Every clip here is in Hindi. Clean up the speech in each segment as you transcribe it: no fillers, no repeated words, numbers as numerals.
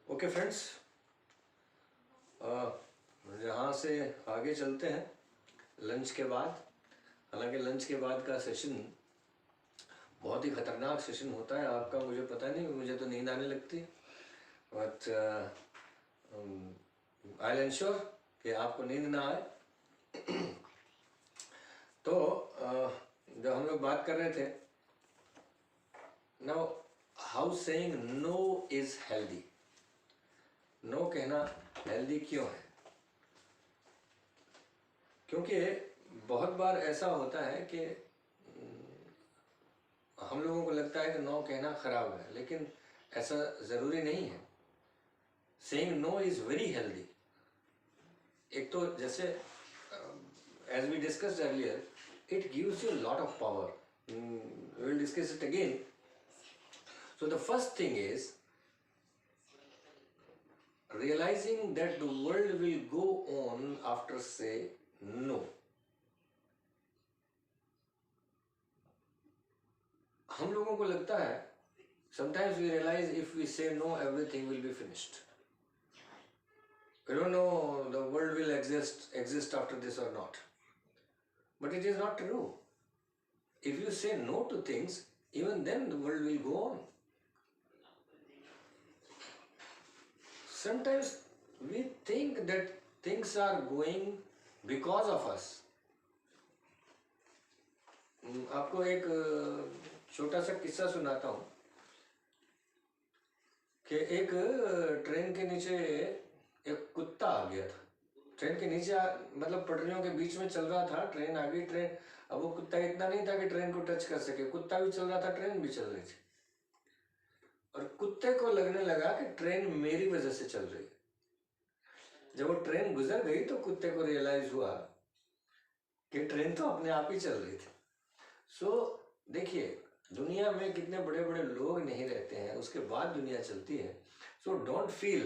ओके फ्रेंड्स, यहाँ से आगे चलते हैं लंच के बाद। हालांकि लंच के बाद का सेशन बहुत ही ख़तरनाक सेशन होता है आपका, मुझे पता नहीं, मुझे तो नींद आने लगती है। बट आई विल इंश्योर कि आपको नींद ना आए। तो जब हम लोग बात कर रहे थे, now how saying no is healthy. No कहना हेल्दी क्यों है? क्योंकि बहुत बार ऐसा होता है कि हम लोगों को लगता है कि नो कहना खराब है, लेकिन ऐसा ज़रूरी नहीं है। Saying no is very healthy. एक तो जैसे as we discussed earlier, it gives you lot of power. We will discuss it again. So the first thing is realizing that the world will go on after say no. हम लोगों को लगता है, sometimes we realize if we say no, everything will be finished. We don't know the world will exist after this or not. But it is not true. If you say no to things, even then the world will go on. Sometimes we think that things are going because of us. आपको एक छोटा सा किस्सा सुनाता हूँ कि एक ट्रेन के नीचे एक कुत्ता आ गया था। ट्रेन के नीचे मतलब पटरियों के बीच में चल रहा था, ट्रेन आ गई। ट्रेन, अब वो कुत्ता इतना नहीं था कि ट्रेन को टच कर सके, कुत्ता भी चल रहा था, ट्रेन भी चल रही थी। और कुत्ते को लगने लगा कि ट्रेन मेरी वजह से चल रही है। जब वो ट्रेन गुजर गई तो कुत्ते को रियलाइज हुआ कि ट्रेन तो अपने आप ही चल रही थी। सो देखिए, दुनिया में कितने बड़े बड़े लोग नहीं रहते हैं, उसके बाद दुनिया चलती है। So don't feel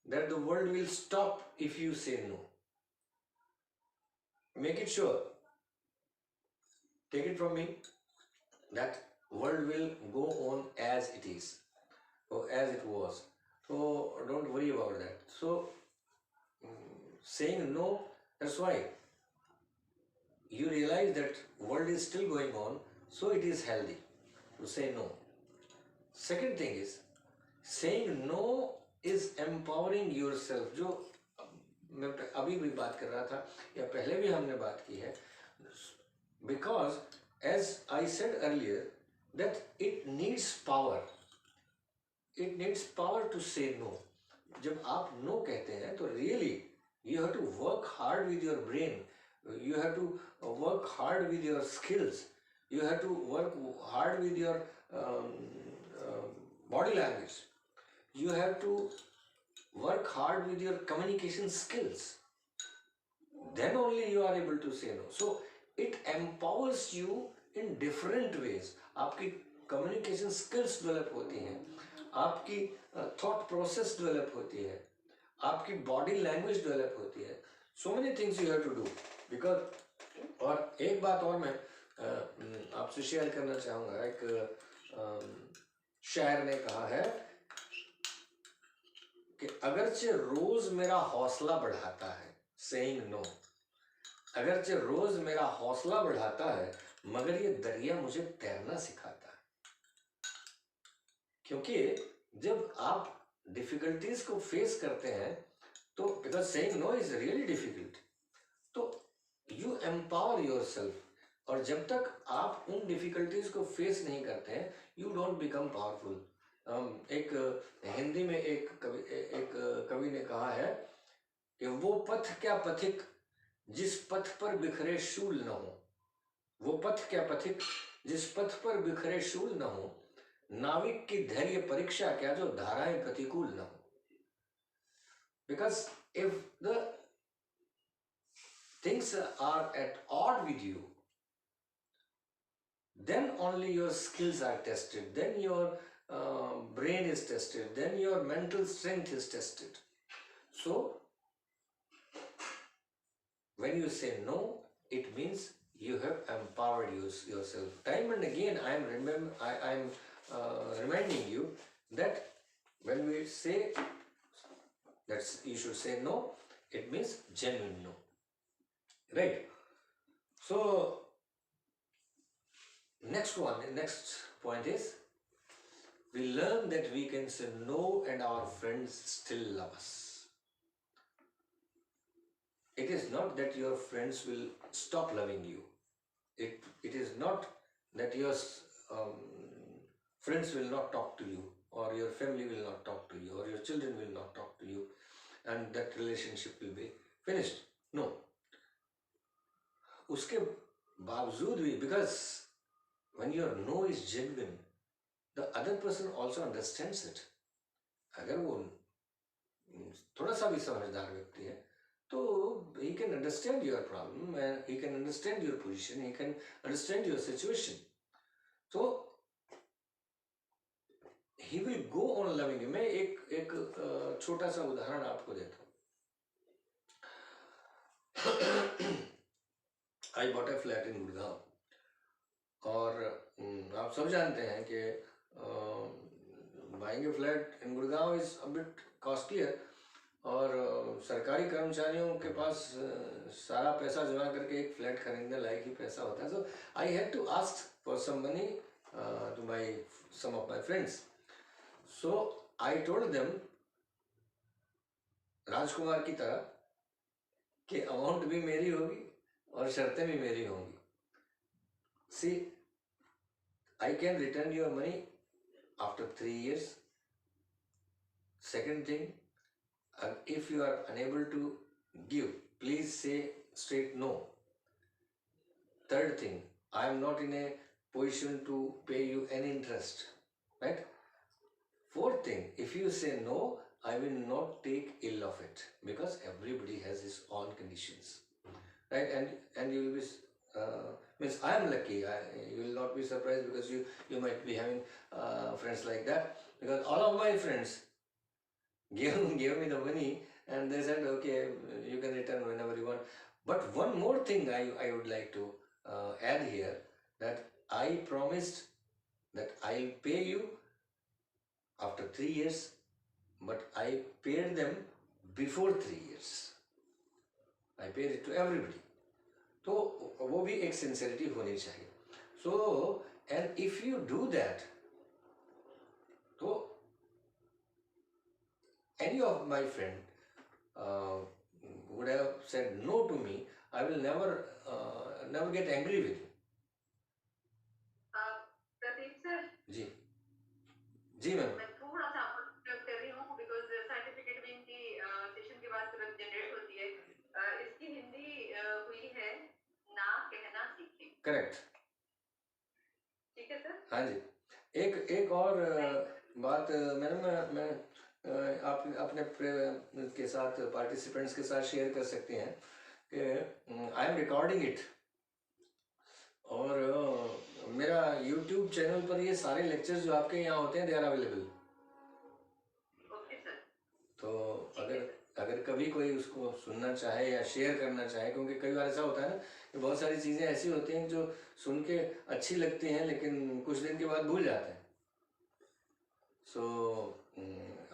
that the world will stop if you say no. Make it sure, take it from me, that world will go on as it is or as it was. So don't worry about that. So saying no, that's why you realize that world is still going on, so it is healthy to say no. Second thing is saying no is empowering yourself. जो मैं अभी भी बात कर रहा था या पहले भी हमने बात की है, because as I said earlier that it needs power. It needs power to say no. जब आप no कहते हैं तो really you have to work hard with your brain. You have to work hard with your skills. You have to work hard with your body language. You have to work hard with your communication skills. Then only you are able to say no. So it empowers you in different ways. आपकी communication skills develop होती हैं, आपकी thought process develop होती है, आपकी body language develop होती है. So many things you have to do because, और एक बात और मैं आपसे शेयर करना चाहूँगा। एक शायर ने कहा है कि अगरचे रोज मेरा हौसला बढ़ाता है, सेइंग नो, अगरचे रोज मेरा हौसला बढ़ाता है, मगर ये दरिया मुझे तैरना सिखाता है। क्योंकि जब आप डिफिकल्टीज को फेस करते हैं तो because saying no is really difficult, तो यू एम्पावर योरसेल्फ। और जब तक आप उन डिफिकल्टीज को फेस नहीं करते हैं, यू डोंट बिकम पावरफुल। एक हिंदी में एक कवि ने कहा है कि वो पथ क्या पथिक जिस पथ पर बिखरे शूल न हो, वो पथ क्या पथिक जिस पथ पर बिखरे शूल न हो, नाविक की धैर्य परीक्षा क्या जो धाराएं प्रतिकूल न हो। Because if the things are at odd with you, then only your skills are tested, then your brain is tested, then your mental strength is tested. So when you say no, it means you have empowered yourself. Time and again I am reminding you that When we say that you should say no, it means genuine no. Right? So next point is we learn that we can say no and our friends still love us. It is not that your friends will stop loving you. It is not that your um, friends will not talk to you, or your family will not talk to you, or your children will not talk to you, and that relationship will be finished. No. उसके बावजूद भी, because when your no is genuine, the other person also understands it. अगर वो थोड़ा सा भी समझदार व्यक्ति है तो he can understand your problem and he can understand your position, he can understand your situation. So he will go on loving you. मैं एक छोटा सा उदाहरण आपको देता हूँ. I bought a flat in Gurgaon, और आप सब जानते हैं कि buying A flat in Gurgaon is a bit costlier, और सरकारी कर्मचारियों के पास सारा पैसा जमा करके एक फ्लैट खरीदने लायक ही पैसा होता है. So I had to ask for some money to my some of my friends. So I told them राजकुमार की तरह कि अमाउंट भी मेरी होगी और शर्तें भी मेरी होंगी. See, I can return your money after 3 years. Second thing, if you are unable to give, please say straight no. Third thing, I am not in a position to pay you any interest, right? Fourth thing, if you say no, I will not take ill of it, because everybody has his own conditions, right? And you will be means I am lucky. You will not be surprised, because you might be having friends like that, because all of my friends gave me the money and they said, okay, you can return whenever you want. But one more thing I would like to add here, that I promised that I'll pay you after 3 years, but I paid them before 3 years. I paid it to everybody. तो वो भी एक सिंसियरिटी होनी चाहिए. So and if you do that, तो any of my friend would have said no to me, I will never get angry with you. Pradeep sir ji ji ma'am. मैं थोड़ा सा आपको कर रही हूँ, बिकॉज सर्टिफिकेट भी इनकी सेशन के बाद तुरंत जनरेट होती है. इसकी हिंदी हुई है ना कहना सीखें. करेक्ट. ठीक है सर. हाँ जी. एक और बात मैं आप अपने के साथ पार्टिसिपेंट्स के साथ शेयर कर सकते हैं कि आई एम रिकॉर्डिंग इट, और मेरा यूट्यूब चैनल पर ये सारे लेक्चर्स जो आपके यहाँ होते हैं दे आर अवेलेबल. तो अगर कभी कोई उसको सुनना चाहे या शेयर करना चाहे, क्योंकि कई बार ऐसा होता है ना कि बहुत सारी चीज़ें ऐसी होती हैं जो सुन के अच्छी लगती हैं लेकिन कुछ दिन के बाद भूल जाते हैं. So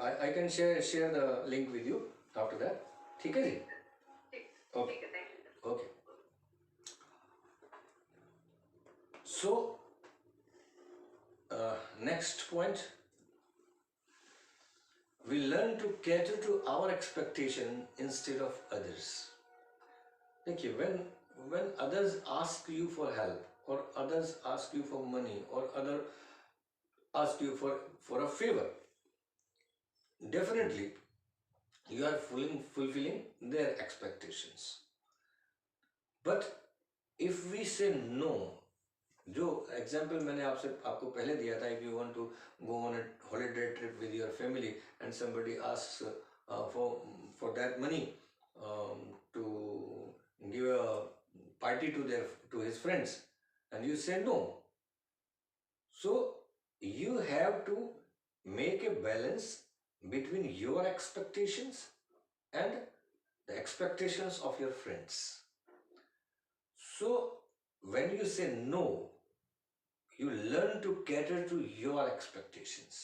I can share the link with you after that. ठीक है जी. Okay okay. So next point, we learn to cater to our expectation instead of others. देखिए, when others ask you for help, or others ask you for money, or other ask you for a favor, definitely you are fulfilling their expectations. But if we say no, जो एग्जाम्पल मैंने आपको पहले दिया था, if you want to go on a holiday trip with your family and somebody asks for that money to give a party to his friends and you say no, so you have to make a balance between your expectations and the expectations of your friends. So when you say no, you learn to cater to your expectations.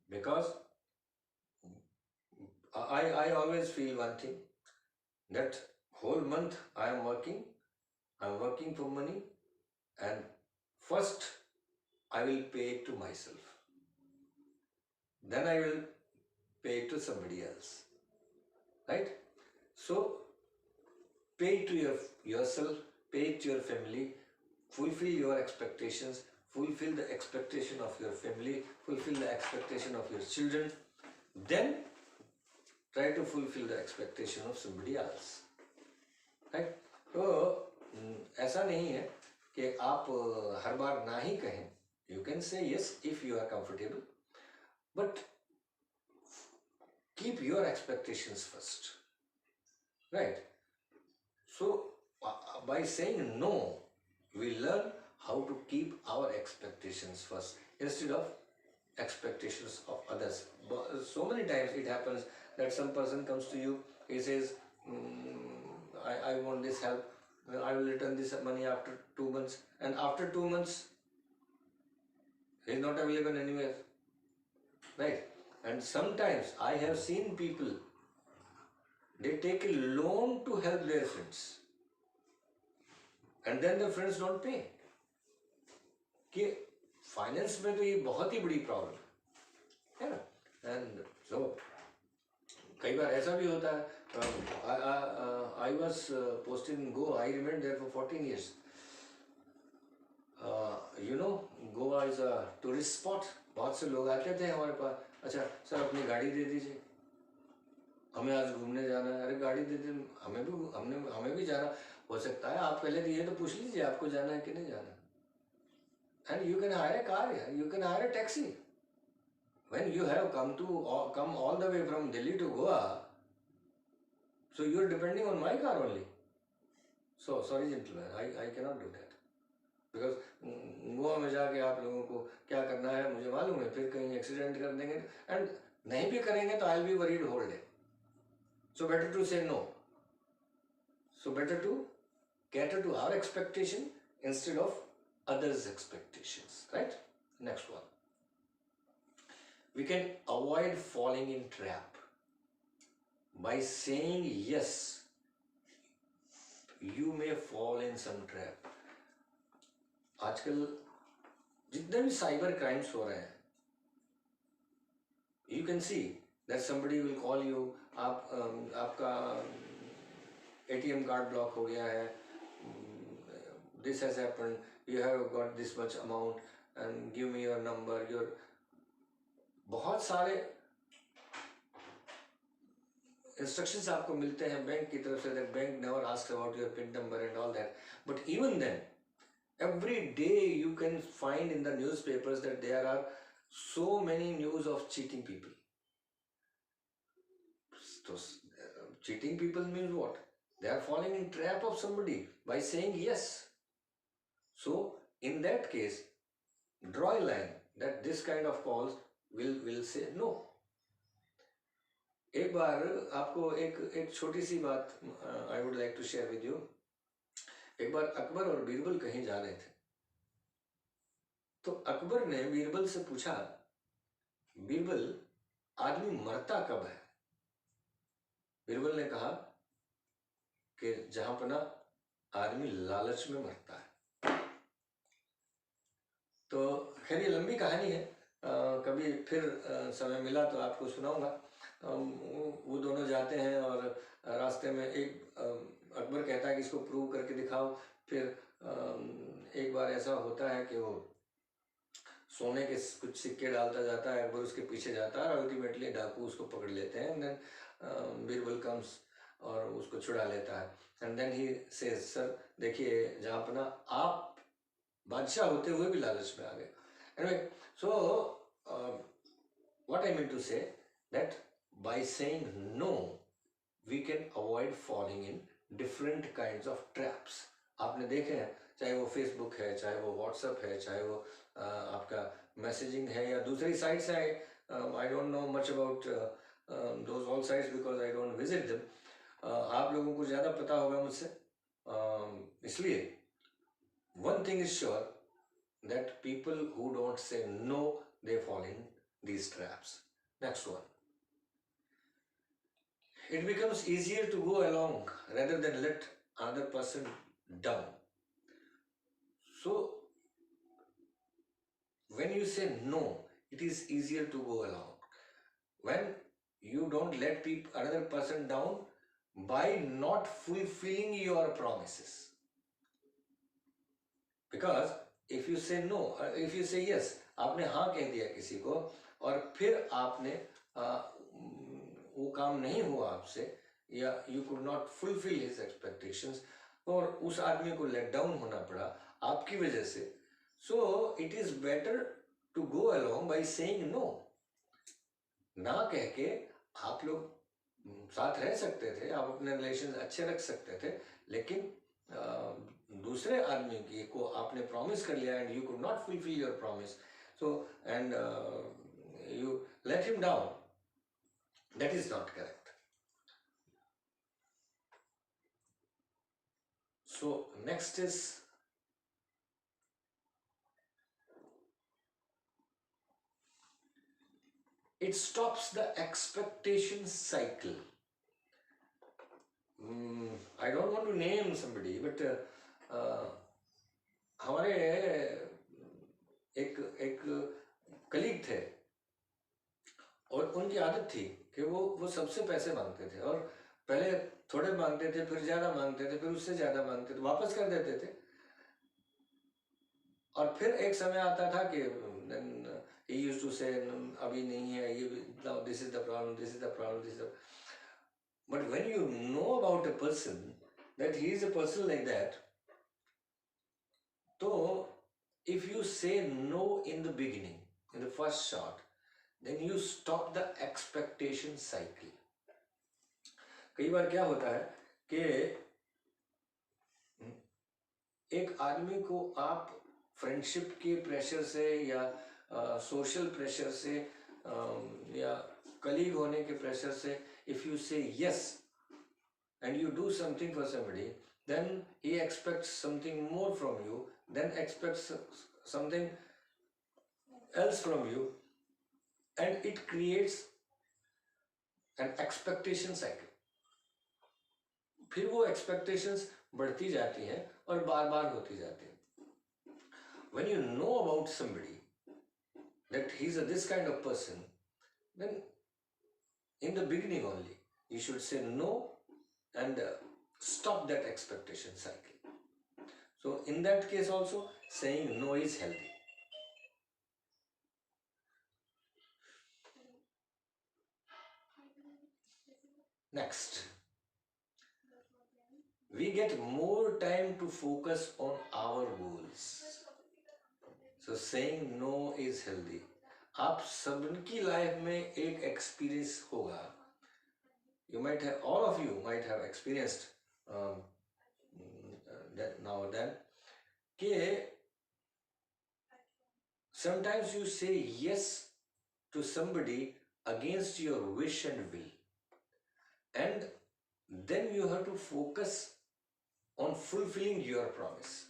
Because I always feel one thing, that whole month I'm working for money, and first I will pay it to myself, then I will pay it to somebody else, right? So pay it to yourself, pay it to your family, fulfill your expectations, fulfill the expectation of your family, fulfill the expectation of your children, then try to fulfill the expectation of somebody else, right? तो ऐसा नहीं है कि आप हर बार ना ही कहें. You can say yes if you are comfortable, but keep your expectations first, right? So by saying no, we learn how to keep our expectations first instead of expectations of others. But so many times it happens that some person comes to you, he says, I want this help, I will return this money after 2 months, and after 2 months he is not available anywhere, right? And sometimes I have seen people, they take a loan to help their friends, and then the friends don't pay. कि फाइनेंस में तो ये बहुत ही बड़ी प्रॉब्लम है ना. एंड सो कई बार ऐसा भी होता है. I was posted in Goa, I remained there for 14 years. You know, Goa is a tourist spot. बहुत से लोग आते थे हमारे पास, अच्छा सर अपनी गाड़ी दे दीजिए, हमें आज घूमने जाना है. अरे गाड़ी दे दीजिए, हमें भी जाना हो सकता है, आप पहले दिए तो पूछ लीजिए आपको जाना है कि नहीं जाना. And you can hire a car here, you can hire a taxi. When you have come all the way from Delhi to Goa, so you are depending on my car only. So sorry gentlemen, I cannot do that. Because Goa में जाके आप लोगों को क्या करना है मुझे मालूम है, फिर कहीं एक्सीडेंट कर देंगे, एंड नहीं भी करेंगे तो I will be worried whole day. So better to say no. So better to cater to our expectation instead of others' expectations, right? Next one. We can avoid falling in trap by saying yes. You may fall in some trap. आजकल जितने भी साइबर क्राइम्स हो रहे हैं, you can see that somebody will call you, आपका ATM कार्ड ब्लॉक हो गया है, this has happened, you have got this much amount and give me your number, your बहुत सारे instructions आपको मिलते हैं बैंक की तरफ से, that bank never asks about your PIN number and all that. But even then, every day you can find in the newspapers that there are so many news of cheating people. So cheating people means what? They are falling in trap of somebody by saying yes. So in that case, draw a line that this kind of calls will say no. एक बार आपको एक छोटी सी बात I would like to share with you. एक बार अकबर और बीरबल कहीं जा रहे थे, तो अकबर ने बीरबल से पूछा, बीरबल आदमी मरता कब है? बीरबल ने कहा कि जहां पना आदमी लालच में मरता है. तो खैर ये लंबी कहानी है, कभी फिर समय मिला तो आपको सुनाऊंगा. वो दोनों जाते हैं और रास्ते में एक अकबर कहता है कि इसको प्रूव करके दिखाओ. फिर एक बार ऐसा होता है कि वो सोने के कुछ सिक्के डालता जाता है, अकबर उसके पीछे जाता है और अल्टीमेटली डाकू उसको पकड़ लेते हैं. एंड देन बीरबल कम्स और उसको छुड़ा लेता है. And then he says, sir देखिए जहाँ पर ना आप बादशाह होते हुए भी लालच में आ गए. Anyway, so what I mean to say that by saying no, we can avoid falling in different kinds of traps. आपने देखे हैं, चाहे वो फेसबुक है, चाहे वो व्हाट्सएप है, चाहे वो आपका मैसेजिंग है या दूसरी साइट्स है. I don't no much about those all sites because I don't visit them. आप लोगों को ज़्यादा पता होगा मुझसे, इसलिए one thing is sure, that people who don't say no, they fall in these traps. Next one. It becomes easier to go along rather than let another person down. So when you say no, it is easier to go along. When you don't let another person down by not fulfilling your promises. Because if you say no, if you say yes, आपने हाँ कह दिया किसी को और फिर आपने वो काम नहीं हुआ आपसे, या you could not fulfill his expectations, और उस आदमी को let down होना पड़ा आपकी वजह से, so it is better to go along by saying no. ना कह के आप लोग साथ रह सकते थे, आप अपने रिलेशन अच्छे रख सकते थे, लेकिन दूसरे आदमी की को आपने प्रॉमिस कर लिया and you could not fulfil your promise, so and you let him down, that is not correct. So next is it stops the expectation cycle. I don't want to name somebody, but हमारे एक कलीग थे और उनकी आदत थी कि वो सबसे पैसे मांगते थे, और पहले थोड़े मांगते थे, फिर ज्यादा मांगते थे, फिर उससे ज्यादा मांगते थे, वापस कर देते थे, और फिर एक समय आता था कि he used to say अभी नहीं है, ये now this is the problem, this is the problem, this is the. But when you know about a person that he is a person like that, so if you say no in the beginning, in the first shot, then you stop the expectation cycle. कई बार क्या होता है कि एक आदमी को आप फ्रेंडशिप के प्रेशर से या सोशल प्रेशर से या कलीग होने के प्रेशर से, if you say yes and you do something for somebody, then he expects something more from you, then expects something else from you, and it creates an expectation cycle. फिर वो expectations बढ़ती जाती हैं और बार बार होती जाती हैं. When you know about somebody that he's this kind of person, then in the beginning only you should say no and stop that expectation cycle. So in that case also saying no is healthy. Next, we get more time to focus on our goals. So saying no is healthy. आप सबकी लाइफ में एक एक्सपीरियंस होगा, you might have, all of you might have experienced that now and then, कि sometimes you say yes to somebody against your wish and will, and then you have to focus on fulfilling your promise.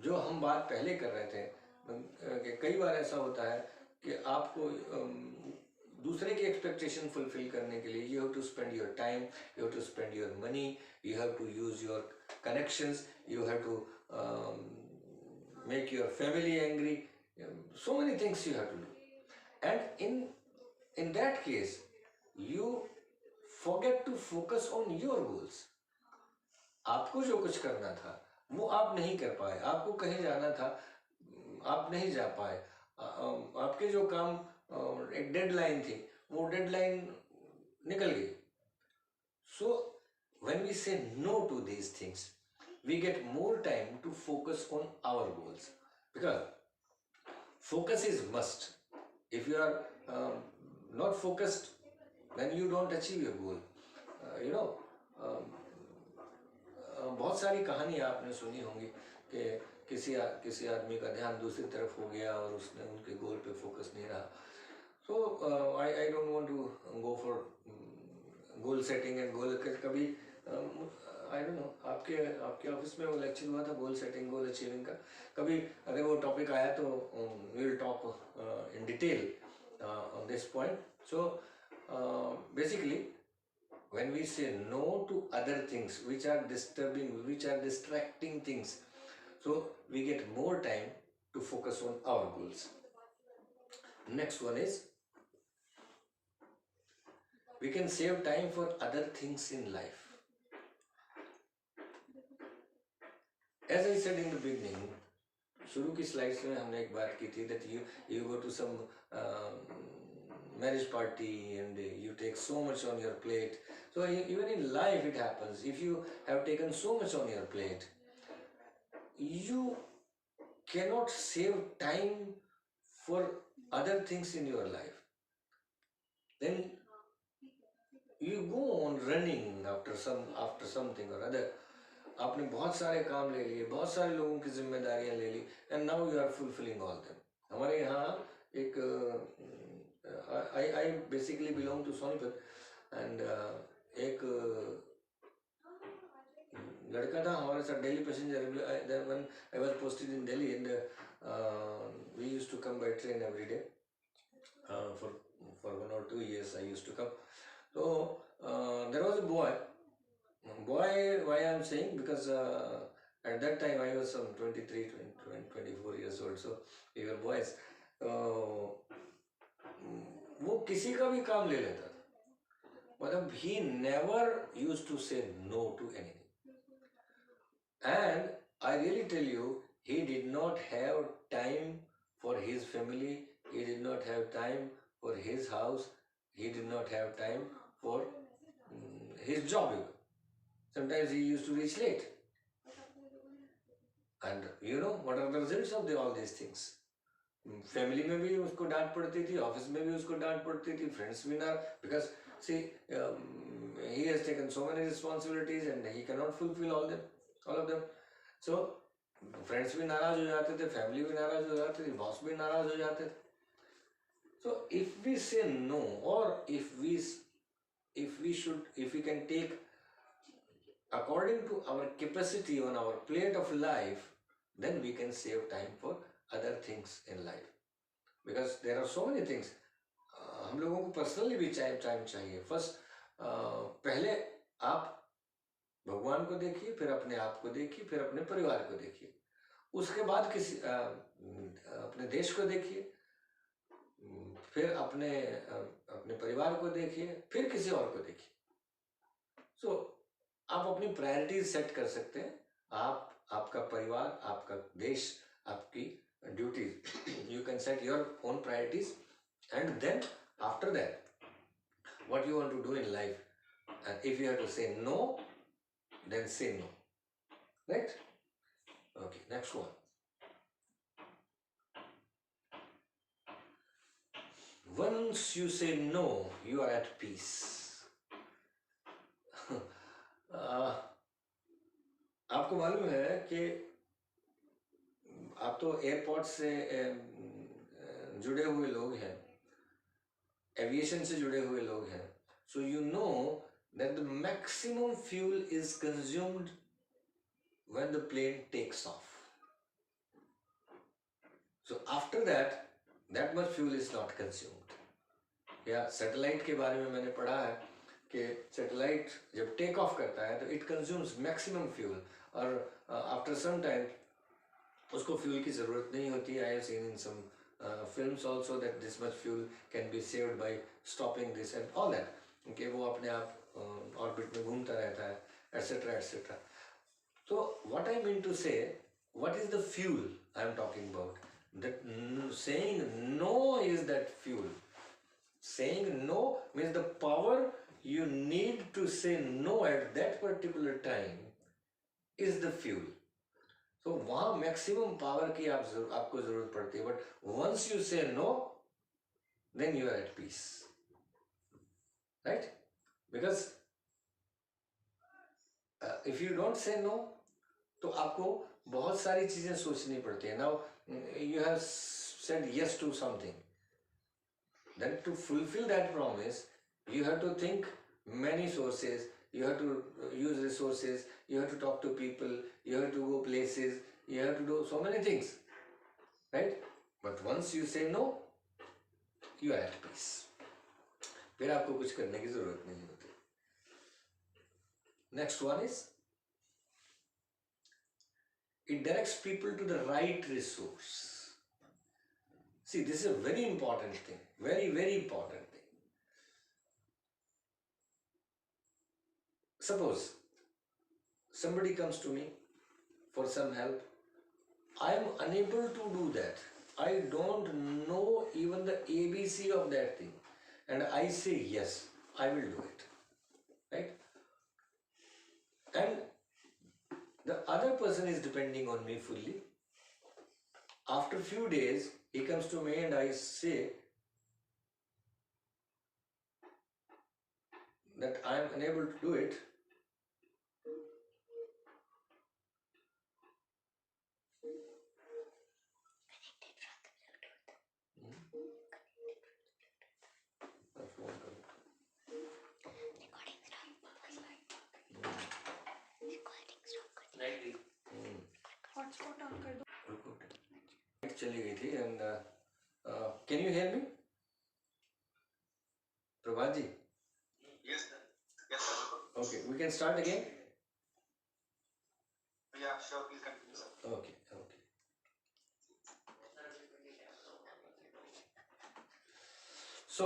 जो हम बात पहले कर रहे थे कि कई बार ऐसा होता है कि आपको दूसरे की एक्सपेक्टेशन फुलफिल करने के लिए you have to spend your time, you have to spend your money, you have to use your connections, you have to make your family angry, so many things you have to do, and in that case you forget to focus on your goals. आपको जो कुछ करना था वो आप नहीं कर पाए, आपको कहीं जाना था आप नहीं जा पाए, आपके जो काम एक डेडलाइन थी वो डेडलाइन निकल गई. So when we say no to these things, we get more time to focus on our goals, because focus is must. If you are not focused, then you don't achieve your goal. बहुत सारी कहानी आपने सुनी होंगी कि किसी आदमी का ध्यान दूसरी तरफ हो गया और उसने उनके गोल पे फोकस नहीं रहा. So I don't want to go for goal setting and goal कभी I don't know आपके ऑफिस में वो लेक्चर हुआ था गोल सेटिंग गोल अचीविंग का, कभी अगर वो टॉपिक आया तो we will talk in detail on this point. So basically, when we say no to other things which are disturbing, which are distracting things, so we get more time to focus on our goals. Next one is, we can save time for other things in life. As I said in the beginning, शुरू की स्लाइड्स में हमने एक बात की थी that you go to some marriage party and you take so much on your plate. So even in life it happens. If you have taken so much on your plate, you cannot save time for other things in your life. Then you go on running after something or other. आपने बहुत सारे काम ले लिए, बहुत सारे लोगों की जिम्मेदारियां ले ली, and now you are fulfilling all them. हमारे यहाँ एक I basically belong to Sonipat, and एक लड़का था हमारे साथ, daily passenger. When I was posted in Delhi and we used to come by train every day for 1 or 2 years I used to come. So there was a boy, why I'm saying, because at that time I was some 23, 24 years old, so we were boys. वो किसी का भी काम ले लेता था, मतलब he never used to say no to anything. And I really tell you, he did not have time for his family, he did not have time for his house, he did not have time for his job even. Sometimes he used to reach late. And you know what are the results of all these things? Family में भी उसको डांट पड़ती थी, ऑफिस में भी उसको डांट पड़ती थी, फ्रेंड्स भी ना, because see he has taken so many responsibilities and he cannot fulfill all of them. So friends भी नाराज हो जाते थे, फैमिली भी नाराज हो जाती थी, बॉस भी नाराज हो जाते थे. So if we say no, or if we can take according to our capacity on our plate of life, then we can save time for other things in life. Because there are so many things. हम लोगों को पर्सनली भी टाइम चाहिए. फर्स्ट पहले आप भगवान को देखिए, फिर अपने आप को देखिए, फिर अपने परिवार को देखिए, उसके बाद किसी अपने देश को देखिए, फिर अपने परिवार को देखिए, फिर किसी और को देखिए. सो आप अपनी प्रायोरिटीज सेट कर सकते हैं. आपका परिवार, आपका देश, आपकी duties, you can set your own priorities, and then after that what you want to do in life. And if you have to say no, then say no. Right? Okay, next one. Once you say no, you are at peace. आपको मालूम है कि आप तो एयरपोर्ट से जुड़े हुए लोग हैं, एविएशन से जुड़े हुए लोग हैं. So you know that the maximum fuel is consumed when the plane takes off. So after that, that much fuel is not consumed. या सैटेलाइट के बारे में मैंने पढ़ा है कि सैटेलाइट जब टेक ऑफ करता है तो इट कंज्यूम्स मैक्सिमम फ्यूल, और आफ्टर सम टाइम उसको फ्यूल की ज़रूरत नहीं होती. I have seen in some films also that this much fuel can be saved by stopping this and all that, कि वो अपने आप ऑर्बिट में घूमता रहता है, एटसेट्रा एटसेट्रा. तो what I mean to say, what is the fuel I am talking about? That saying no is that fuel. Saying no means the power you need to say no at that particular time is the fuel. So वहाँ maximum power की आपको जरूरत पड़ती है. But once you say no, then you are at peace, right? Because if you don't say no, तो आपको बहुत सारी चीजें सोचनी पड़ती है. Now you have said yes to something. Then to fulfill that promise, you have to think many sources, you have to use resources, you have to talk to people, you have to go places, you have to do so many things, right? But once you say no, you are at peace. फिर आपको कुछ करने की जरूरत नहीं होती. Next one is it directs people to the right resource. See, this is a very important thing. Very, very important thing. Suppose somebody comes to me for some help. I am unable to do that. I don't know even the ABC of that thing. And I say, yes, I will do it. Right? And the other person is depending on me fully. After few days, he comes to me and I say that I am unable to do it. Hotspot on कर दो. चली गई थी. And can you hear me, Prabhat ji? Yes, sir. Yes, sir. Okay, we can start again. Yeah, sure. Please continue, sir. Okay, okay. So,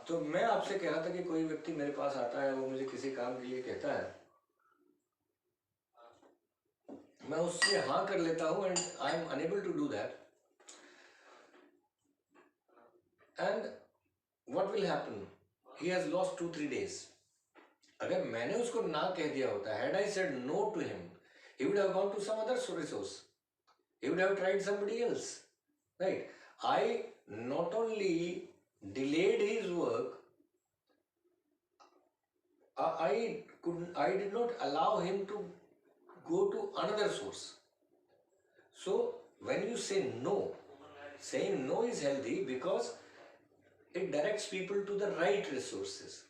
तो मैं आपसे कह रहा था कि कोई व्यक्ति मेरे पास आता है, वो मुझे किसी काम के लिए कहता है, मैं उससे हाँ कर लेता हूँ and I am unable to do that. And what will happen? He has lost 2-3 days. अगर मैंने उसको ना कह दिया होता, had I said no to him, he would have gone to some other resource. He would have tried somebody else. Right? I not only delayed his work, I did not allow him to go to another source. So when you say no, saying no is healthy because it directs people to the right resources.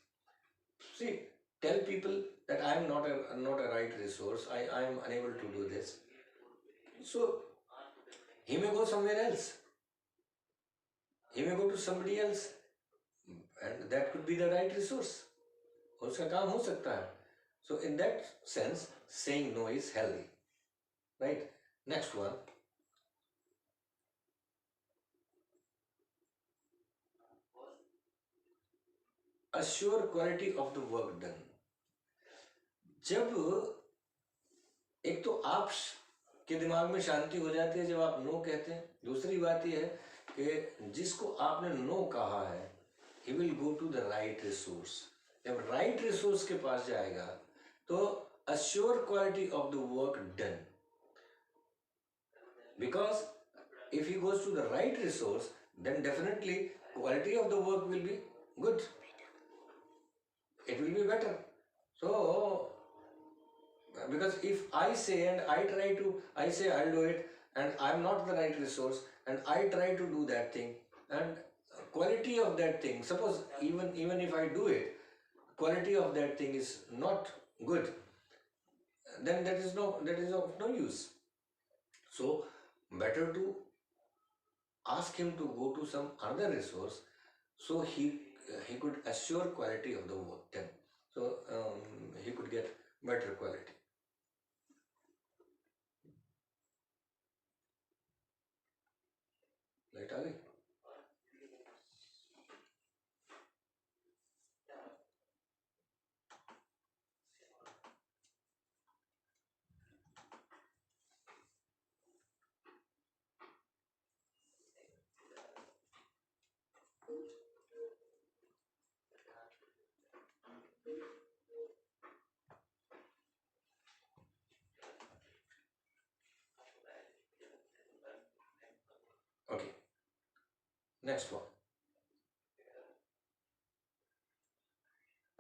See, tell people that I am not a right resource. I am unable to do this. So he may go somewhere else. He may go to somebody else, and that could be the right resource. उसका काम हो सकता है. So in that sense, saying no is healthy. Right? Next one. Assure quality of the work done. जब एक तो आप के दिमाग में शांति हो जाती है जब आप नो कहते हैं. दूसरी बात यह है कि जिसको आपने नो कहा है, he will go to the right resource. जब right resource के पास जाएगा तो assure quality of the work done. Because if he goes to the right resource, then definitely quality of the work will be good. It will be better. So, because if I say and I say I'll do it and I'm not the right resource and I try to do that thing and quality of that thing, suppose even if I do it, quality of that thing is not good, then that is of no use. So better to ask him to go to some other resource so he could assure quality of the work done. So he could get better quality. Light आ गई? Okay. Next one.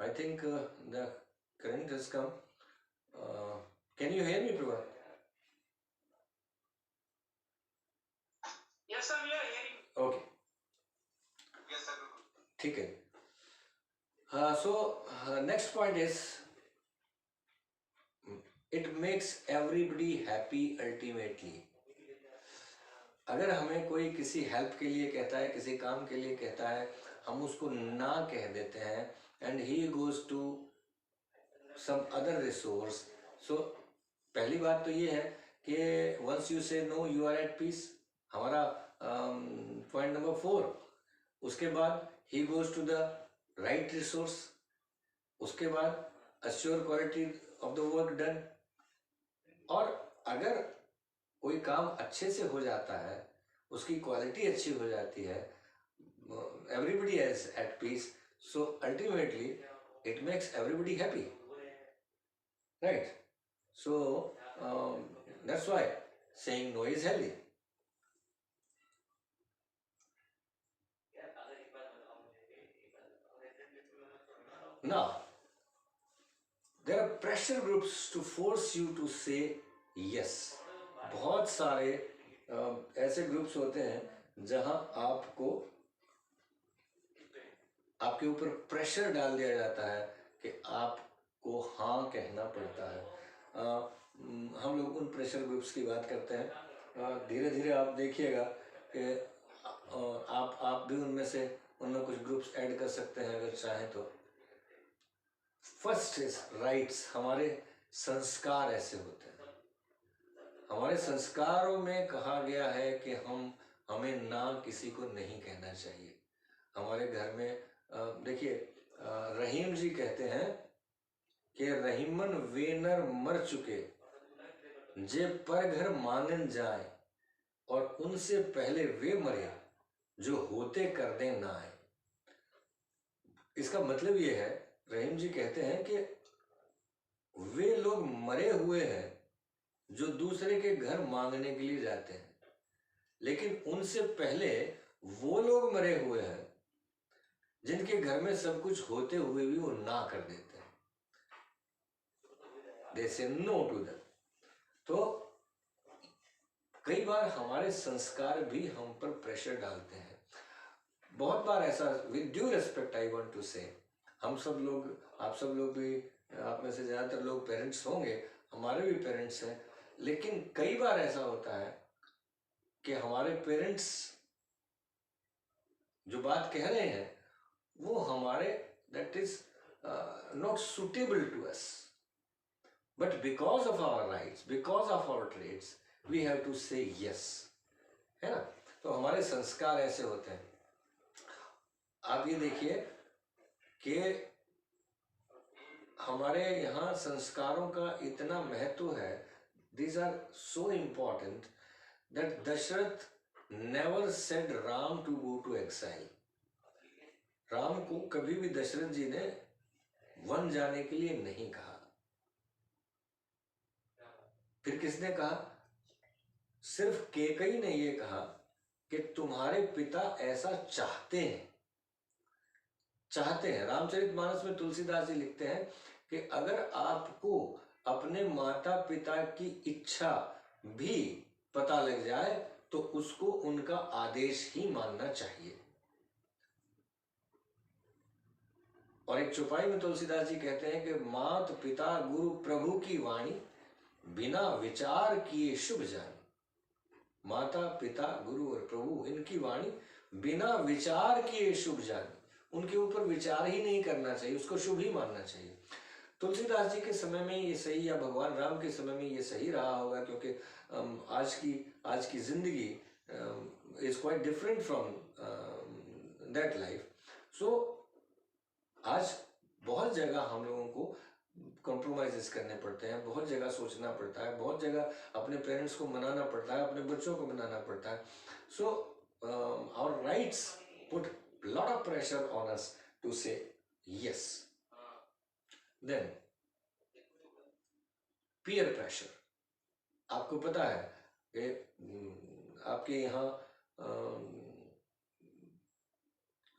I think the current has come. Can you hear me, Prabha? Yes, sir. We are hearing. Okay. Yes, sir. ठीक है. So next point is it makes everybody happy ultimately. अगर हमें कोई किसी हेल्प के लिए कहता है, किसी काम के लिए कहता है, हम उसको ना कह देते हैं and he goes to some other resource. So पहली बात तो ये है कि once you say no you are at peace. हमारा पॉइंट नंबर 4. उसके बाद he goes to the right resource. उसके बाद assure quality of the work done. और अगर कोई काम अच्छे से हो जाता है, उसकी क्वालिटी अच्छी हो जाती है, everybody is at peace, so ultimately it makes everybody happy, right? So that's why saying no is healthy. Now there are pressure groups to force you to say yes. बहुत सारे ऐसे ग्रुप्स होते हैं जहां आपको आपके ऊपर प्रेशर डाल दिया जाता है कि आपको हाँ कहना पड़ता है. हम लोग उन प्रेशर ग्रुप्स की बात करते हैं. धीरे धीरे आप देखिएगा कि आप भी उनमें कुछ ग्रुप्स ऐड कर सकते हैं अगर चाहें तो. First is rights. हमारे संस्कार ऐसे होते हैं. हमारे संस्कारों में कहा गया है कि हमें ना किसी को नहीं कहना चाहिए. हमारे घर में देखिए, रहीम जी कहते हैं कि रहीमन वेनर मर चुके जे पर घर मानन जाए और उनसे पहले वे मरे जो होते कर दे ना आए. इसका मतलब ये है, रहीम जी कहते हैं कि वे लोग मरे हुए हैं जो दूसरे के घर मांगने के लिए जाते हैं, लेकिन उनसे पहले वो लोग मरे हुए हैं जिनके घर में सब कुछ होते हुए भी वो ना कर देते हैं. They say no to them. तो कई बार हमारे संस्कार भी हम पर प्रेशर डालते हैं. बहुत बार ऐसा, with due respect I want to say, हम सब लोग, आप सब लोग भी, आप में से ज़्यादातर लोग पेरेंट्स होंगे, हमारे भी पेरेंट्स हैं, लेकिन कई बार ऐसा होता है कि हमारे पेरेंट्स जो बात कह रहे हैं वो हमारे, that is not suitable to us, but because of our rights, because of our trades, we have to say yes, है ना. तो हमारे संस्कार ऐसे होते हैं. आप ये देखिए कि हमारे यहाँ संस्कारों का इतना महत्व है. These are so important that Dasharath never said Ram to go to exile. Ram को कभी भी दशरथ जी ने वन जाने के लिए नहीं कहा. फिर किसने कहा? सिर्फ केकई ने ये कहा कि तुम्हारे पिता ऐसा चाहते हैं. रामचरितमानस में तुलसीदास जी लिखते हैं कि अगर आपको अपने माता पिता की इच्छा भी पता लग जाए तो उसको उनका आदेश ही मानना चाहिए. और एक चौपाई में तुलसीदास जी कहते हैं कि मात पिता गुरु प्रभु की वाणी बिना विचार किए शुभ जानी. माता पिता गुरु और प्रभु, इनकी वाणी बिना विचार किए शुभ जानी. उनके ऊपर विचार ही नहीं करना चाहिए, उसको शुभ ही मानना चाहिए. तुलसीदास जी के समय में ये सही, या भगवान राम के समय में ये सही रहा होगा, क्योंकि आज की जिंदगी is quite different from that life. So आज बहुत जगह हम लोगों को कॉम्प्रोमाइजेस करने पड़ते हैं, बहुत जगह सोचना पड़ता है, बहुत जगह अपने पेरेंट्स को मनाना पड़ता है, अपने बच्चों को मनाना पड़ता है. So our rights put lot of pressure on us to say yes. Then peer pressure. आपको पता है कि आपके यहाँ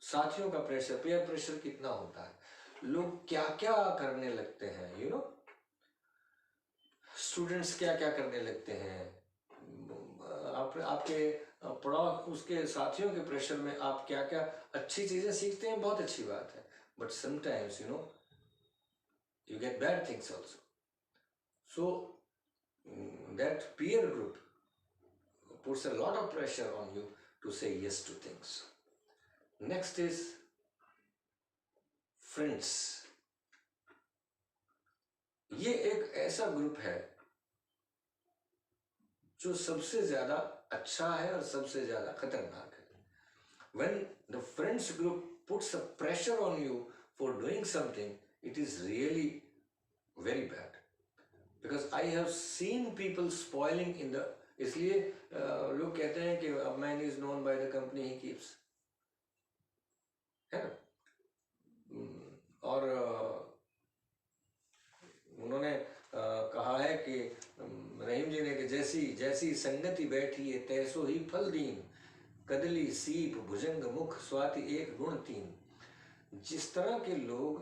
साथियों का प्रेशर, peer pressure कितना होता है. लोग क्या क्या करने लगते हैं, यू नो, स्टूडेंट्स क्या क्या करने लगते हैं. आपके पढ़ाओ उसके साथियों के प्रेशर में आप क्या क्या अच्छी चीजें सीखते हैं, बहुत अच्छी बात है, but sometimes you know you get bad things also. So that peer group puts a lot of pressure on you to say yes to things. Next is friends. ये एक ऐसा ग्रुप है जो सबसे ज्यादा अच्छा है और सबसे ज्यादा खतरनाक है. When the friends group puts a pressure on you for doing something, it is really very bad. Because I have seen people spoiling in the, इसलिए लोग कहते हैं कि a man is known by the company he keeps, है ना. और उन्होंने कहा है कि रहीम जी ने कि जैसी जैसी संगति बैठी है तैसो ही फल दीन, कदली सीप भुजंग मुख स्वाति एक गुण तीन. जिस तरह के लोग,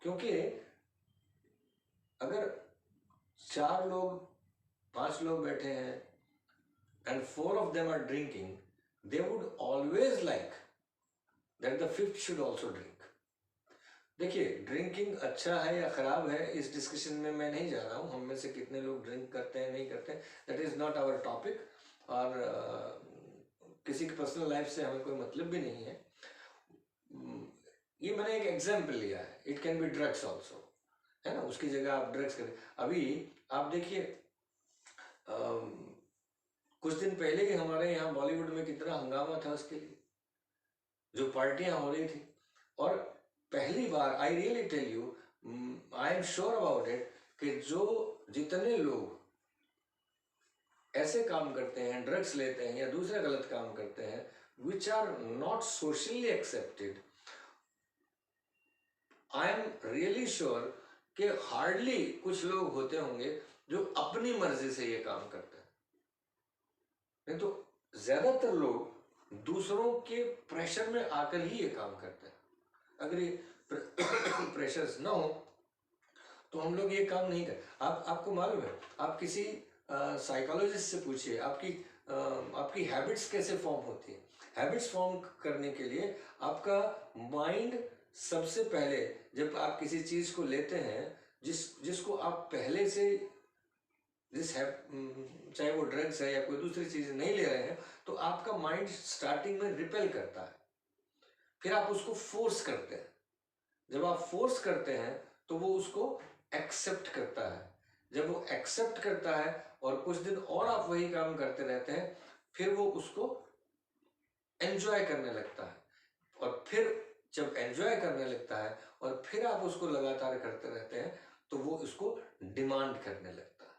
क्योंकि अगर 4 लोग 5 लोग बैठे हैं and 4 of them are drinking, they would always like that the 5th should also drink. देखिए, ड्रिंकिंग अच्छा है या खराब है इस डिस्कशन में मैं नहीं जा रहा हूँ. हम में से कितने लोग ड्रिंक करते हैं नहीं करते हैं, that is not our topic. और किसी की पर्सनल लाइफ से हमें कोई मतलब भी नहीं है. ये मैंने एक एग्जाम्पल लिया है. It can be drugs also, है ना. उसकी जगह आप ड्रग्स करें. अभी आप देखिए, कुछ दिन पहले ही हमारे यहाँ बॉलीवुड में कितना हंगामा था उसके लिए, जो पार्टियां हो रही थी. और पहली बार, I really tell you, I am sure about it, कि जो जितने लोग ऐसे काम करते हैं, ड्रग्स लेते हैं या दूसरे गलत काम करते हैं, which are not socially accepted, I am really sure कि हार्डली कुछ लोग होते होंगे जो अपनी मर्जी से ये काम करते हैं. नहीं तो ज्यादातर लोग दूसरों के प्रेशर में आकर ही ये काम करते हैं. अगर ये प्रेशर्स ना हो तो हम लोग ये काम नहीं कर. आपको मालूम है, आप किसी साइकोलॉजिस्ट से पूछिए आपकी हैबिट्स कैसे फॉर्म होती है. हैबिट्स फॉर्म करने के लिए आपका माइंड सबसे पहले, जब आप किसी चीज को लेते हैं जिसको आप पहले से चाहे वो ड्रग्स है या कोई दूसरी चीज नहीं ले रहे हैं, तो आपका माइंड स्टार्टिंग में रिपेल करता है. फिर आप उसको फोर्स करते हैं. जब आप फोर्स करते हैं तो वो उसको एक्सेप्ट करता है. जब वो एक्सेप्ट करता है और कुछ दिन और आप वही काम करते रहते हैं, फिर वो उसको एंजॉय करने लगता है. और फिर जब एंजॉय करने लगता है और फिर आप उसको लगातार करते रहते हैं, तो वो उसको डिमांड करने लगता है.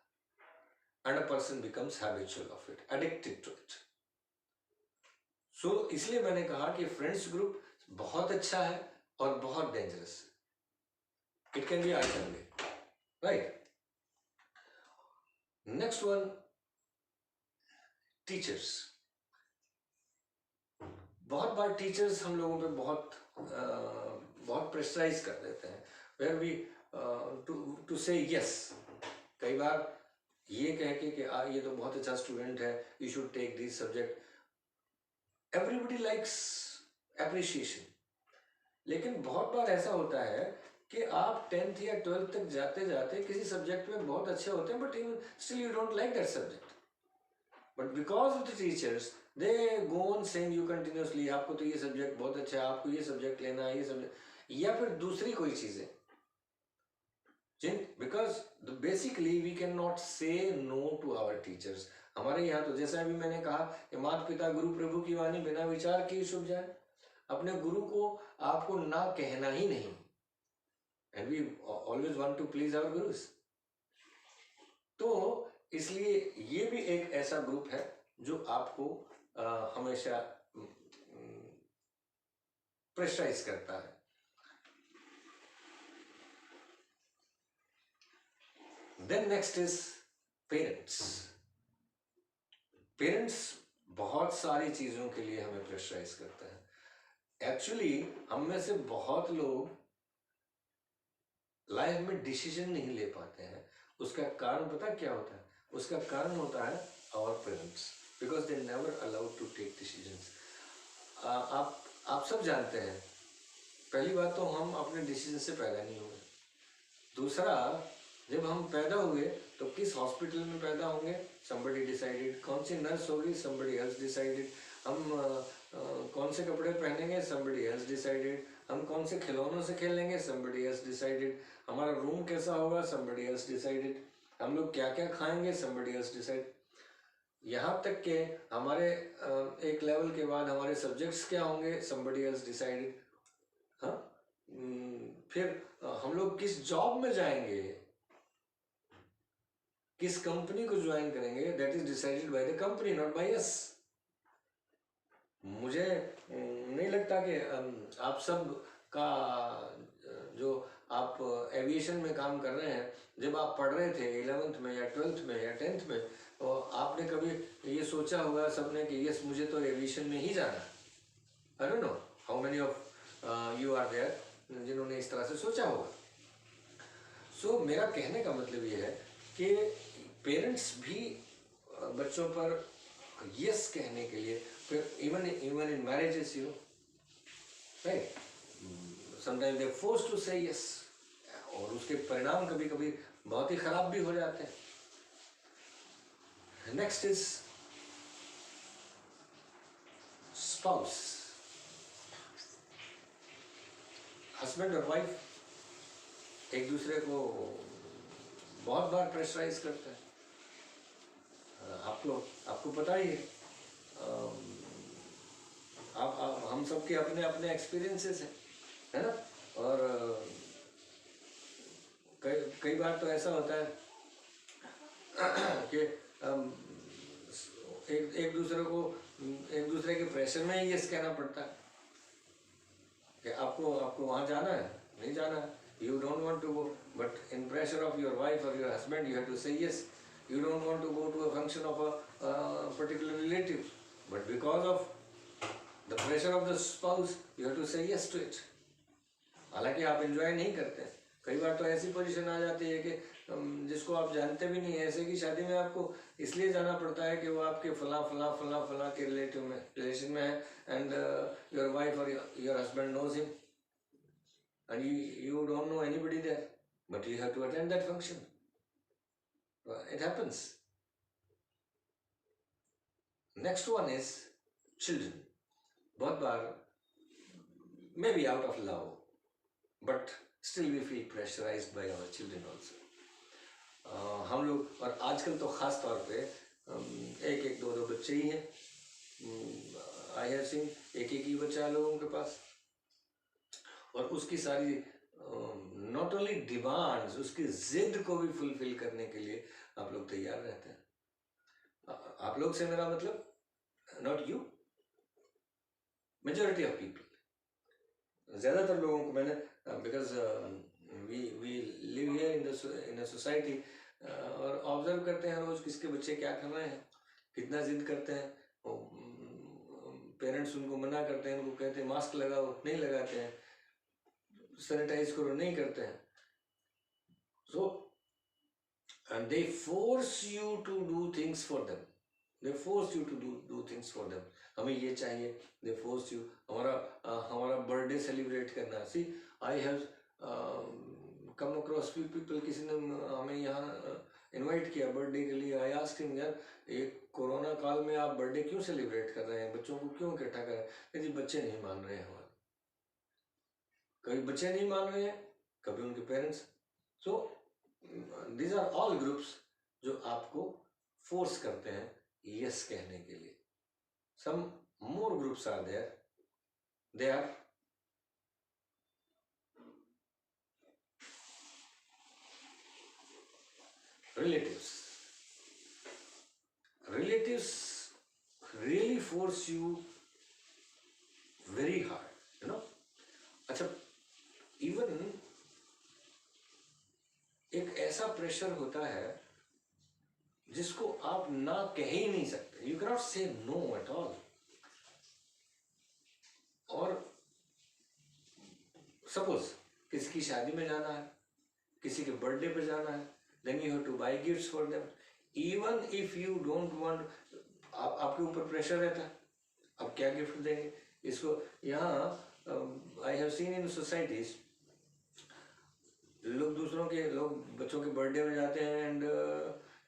And a person becomes habitual of it, addicted to it. So इसलिए मैंने कहा कि फ्रेंड्स ग्रुप बहुत अच्छा है और बहुत डेंजरस है. It can be either way, right. Next one, teachers. बहुत बार टीचर्स हम लोगों पे बहुत प्रेशराइज कर देते हैं. Where we to say yes. कई बार ये कह के कि ये तो बहुत अच्छा स्टूडेंट है, you should take this subject. Everybody likes appreciation. लेकिन बहुत बार ऐसा होता है कि आप 10th या 12th तक जाते जाते किसी सब्जेक्ट में बहुत अच्छे होते हैं, but even still you don't like that subject. But because of the teachers they go on saying you continuously, आपको तो ये सब्जेक्ट बहुत अच्छा है, आपको ये सब्जेक्ट लेना है, ये सब्जेक्ट, या फिर दूसरी कोई चीजें. Because basically we can not say no to our teachers. हमारे यहाँ तो जैसा अभी मैंने कहा कि माता पिता गुरु प्रभु की वाणी बिना विचार किए शुभ जाए. अपने गुरु को आपको ना कहना ही नहीं. And we always want to please our gurus. तो इसलिए ये भी एक ऐसा ग्रुप है जो आपको हमेशा प्रेशराइज करता है. Then next is parents. Parents बहुत सारी चीजों के लिए हमें प्रेशराइज करते हैं. एक्चुअली हम में से बहुत लोग लाइफ में डिसीजन नहीं ले पाते हैं. उसका कारण पता क्या होता है? उसका कारण होता है our parents, because they never allowed to take decisions. आप सब जानते हैं, पहली बात तो हम अपने डिसीजन से पैदा नहीं हुए. दूसरा, जब हम पैदा हुए तो किस हॉस्पिटल में पैदा होंगे, somebody decided. कौन सी नर्स होगी, somebody else decided. हम कौन से कपड़े पहनेंगे, somebody else decided. हम कौन से खिलौनों से खेलेंगे, somebody else decided. हमारा रूम कैसा होगा, somebody else decided. हम लोग क्या क्या खाएंगे, somebody else decided. यहाँ तक के हमारे एक लेवल के बाद हमारे सब्जेक्ट्स क्या होंगे, somebody else decided. हाँ, फिर हम लोग किस जॉब में जाएंगे, किस कंपनी को ज्वाइन करेंगे, that is decided by the company, not by us. मुझे नहीं लगता कि आप सब का जो आप एविएशन में काम कर रहे हैं, जब आप पढ़ रहे थे 11th में या 12th में या 10th में, तो आपने कभी ये सोचा होगा सबने कि यस मुझे तो एविएशन में ही जाना है. I don't know how many of you are there जिन्होंने इस तरह से सोचा होगा. सो मेरा कहने का मतलब ये है कि पेरेंट्स भी बच्चों पर यस कहने के लिए, फिर even in marriages, you know, right, sometimes they force to say yes, और उसके परिणाम कभी कभी बहुत ही खराब भी हो जाते हैं. Next is spouse. हस्बैंड और वाइफ एक दूसरे को बहुत बार प्रेशराइज करते हैं. आपको पता ही है, आप हम सबके अपने अपने एक्सपीरियंसेस हैं, है ना. और कई बार तो ऐसा होता है कि एक दूसरे के प्रेशर में ही यस कहना पड़ता है कि आपको वहाँ जाना है, नहीं जाना है, you don't want to go, but in pressure of your wife or your husband you have to say yes. You don't want to go to a function of a particular relative, but because of the pressure of the spouse you have to say yes to it. हालांकि आप एंजॉय नहीं करते. कई बार तो ऐसी पोजीशन आ जाती है कि जिसको आप जानते भी नहीं, ऐसे की शादी में आपको इसलिए जाना पड़ता है कि वो आपके फला के रिलेशन में है, एंड योर वाइफ और your husband knows him, and you don't know anybody there, but you have to attend that function. It happens. Next one is children. बहुत बार maybe out of love, but still we feel pressurized by our children also. हम लोग, और आजकल तो खास तौर पे एक एक दो बच्चे ही हैं. I have seen एक ही बच्चा है लोगों के पास, और उसकी सारी नॉट ओनली डिमांड्स, उसकी जिद को भी फुलफिल करने के लिए आप लोग तैयार रहते हैं. आप लोग से मेरा मतलब not you, majority of people, ज्यादातर लोगों को मैंने, because we live here in a society, और ऑब्जर्व करते हैं रोज किसके बच्चे क्या कर रहे हैं, कितना जिद करते हैं. पेरेंट्स उनको मना करते हैं, उनको कहते हैं मास्क लगाओ, नहीं लगाते हैं, सैनिटाइज करो, नहीं करते हैं. So and they force you to do things for them, they force you to do things for them. हमें ये चाहिए, दे फोर्स यू. हमारा बर्थडे सेलिब्रेट करना. See I have come across few people, किसी ने हमें यहाँ इनवाइट किया बर्थडे के लिए. आई आस्क्ड हिम, यार एक कोरोना काल में आप बर्थडे क्यों सेलिब्रेट कर रहे हैं, बच्चों को क्यों इकट्ठा कर रहे हैं. जी बच्चे नहीं मान रहे हैं हमारे. कभी बच्चे नहीं मान रहे हैं, कभी उनके parents. So these are all groups जो आपको फोर्स करते हैं यस कहने के लिए. Some more groups are there, they are relatives. Relatives really force you very hard, you know. अच्छा, इवन एक ऐसा प्रेशर होता है जिसको आप ना कह ही नहीं सकते. You cannot say no at all. और सपोज किसी की शादी में जाना है, किसी के बर्थडे पे जाना है, then you have to buy gifts for them. Even if you don't want, आपके ऊपर प्रेशर रहता है, आप क्या गिफ्ट देंगे इसको. यहाँ I have seen in societies, लोग बच्चों के बर्थडे में जाते हैं and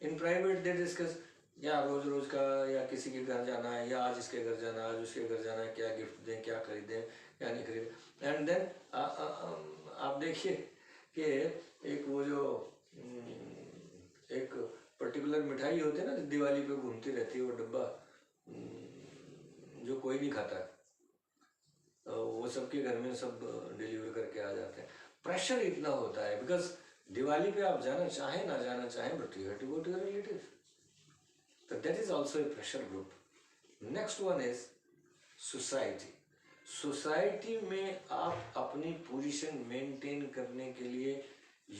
in private they discuss, या रोज रोज का, या किसी के घर जाना है, या आज इसके घर जाना है, आज उसके घर जाना है, क्या गिफ्ट दें, क्या खरीदें, क्या नहीं खरीदें। एंड देन आप देखिए कि एक वो जो एक पर्टिकुलर मिठाई होती है ना, दिवाली पे घूमती रहती है वो डब्बा, जो कोई नहीं खाता है, वो सबके घर में सब डिलीवर करके आ जाते हैं। प्रेशर इतना होता है बिकॉज दिवाली पे आप जाना चाहें ना जाना चाहें, but you have to go to your relative, तो that is also a pressure group. Next one is society. Society में आप अपनी पोजीशन मेंटेन करने के लिए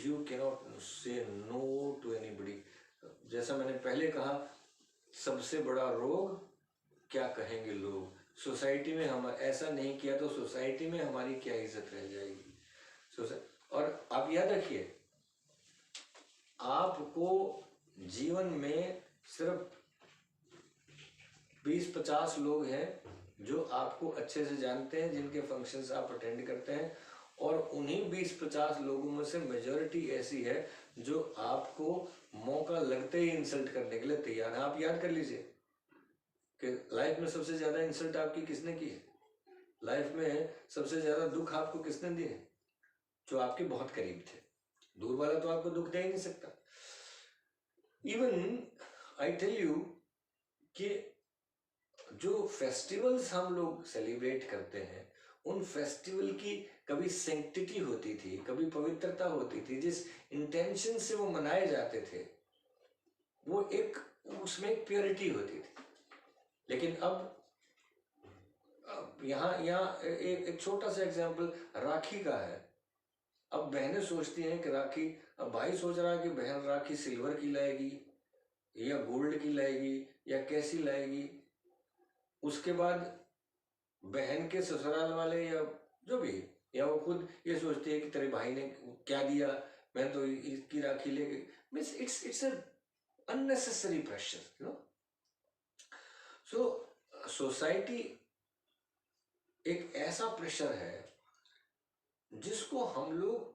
you cannot say no to anybody. जैसा मैंने पहले कहा, सबसे बड़ा रोग क्या कहेंगे लोग। सोसाइटी में हम ऐसा नहीं किया तो सोसाइटी में हमारी क्या इज्जत रह जाएगी। और आप याद रखिए, आपको जीवन में सिर्फ 20-50 लोग हैं जो आपको अच्छे से जानते हैं, जिनके फंक्शंस आप अटेंड करते हैं, और उन्हीं 20-50 लोगों में से मेजॉरिटी ऐसी है जो आपको मौका लगते ही इंसल्ट करने के लिए तैयार है। आप याद कर लीजिए कि लाइफ में सबसे ज्यादा इंसल्ट आपकी किसने की है, लाइफ में सबसे ज्यादा दुख आपको किसने दिए, जो आपके बहुत करीब थे। दूर वाला तो आपको दुख दे ही नहीं सकता। इवन आई टेल यू कि जो फेस्टिवल्स हम लोग सेलिब्रेट करते हैं, उन फेस्टिवल की कभी सेंक्टिटी होती थी, कभी पवित्रता होती थी, जिस इंटेंशन से वो मनाए जाते थे वो एक, उसमें एक प्योरिटी होती थी। लेकिन अब यहाँ एक छोटा सा एग्जाम्पल राखी का है। अब बहनें सोचती हैं कि राखी, अब भाई सोच रहा है कि बहन राखी सिल्वर की लाएगी या गोल्ड की लाएगी या कैसी लाएगी। उसके बाद बहन के ससुराल वाले या जो भी, या वो खुद ये सोचती है कि तेरे भाई ने क्या दिया, मैं तो इसकी राखी लेके, means it's a unnecessary pressure, you know. So society एक ऐसा प्रेशर है जिसको हम लोग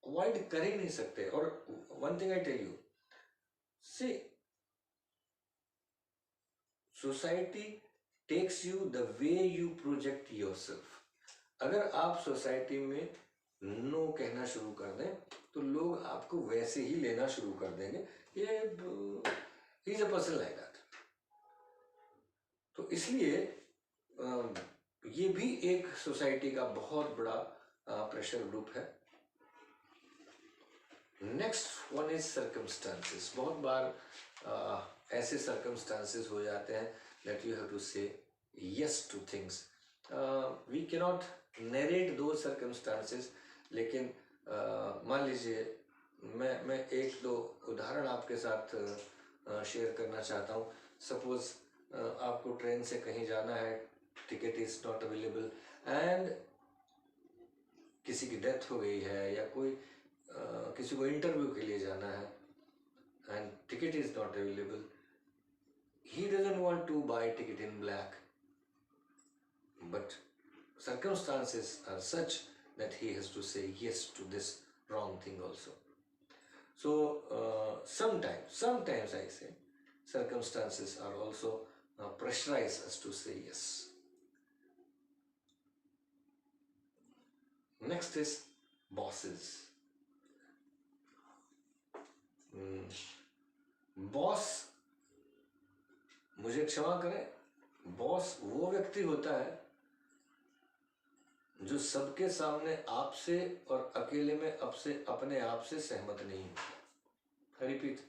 अवॉइड कर ही नहीं सकते। और one thing I tell you, see society takes you the way you project yourself. अगर आप सोसाइटी में नो कहना शुरू कर दें तो लोग आपको वैसे ही लेना शुरू कर देंगे, ये is a person like that. तो इसलिए ये भी एक सोसाइटी का बहुत बड़ा प्रेशर ग्रुप है। Next one is circumstances. बहुत बार ऐसे सर्कमस्टांसेस हो जाते हैं that you have to say yes to things. We cannot narrate those circumstances, लेकिन मान लीजिए मैं एक दो उदाहरण आपके साथ शेयर करना चाहता हूँ। सपोज आपको ट्रेन से कहीं जाना है, ticket is not available and किसी की डेथ हो गई है, या कोई किसी को इंटरव्यू के लिए जाना है and ticket is not available. He doesn't want to buy ticket in black, but circumstances are such that he has to say yes to this wrong thing also. So sometimes I say circumstances are also pressurize us to say yes. Next is bosses. Boss, मुझे क्षमा करें, बॉस वो व्यक्ति होता है जो सबके सामने आपसे और अकेले में अपने आप से सहमत नहीं होता। रिपीट,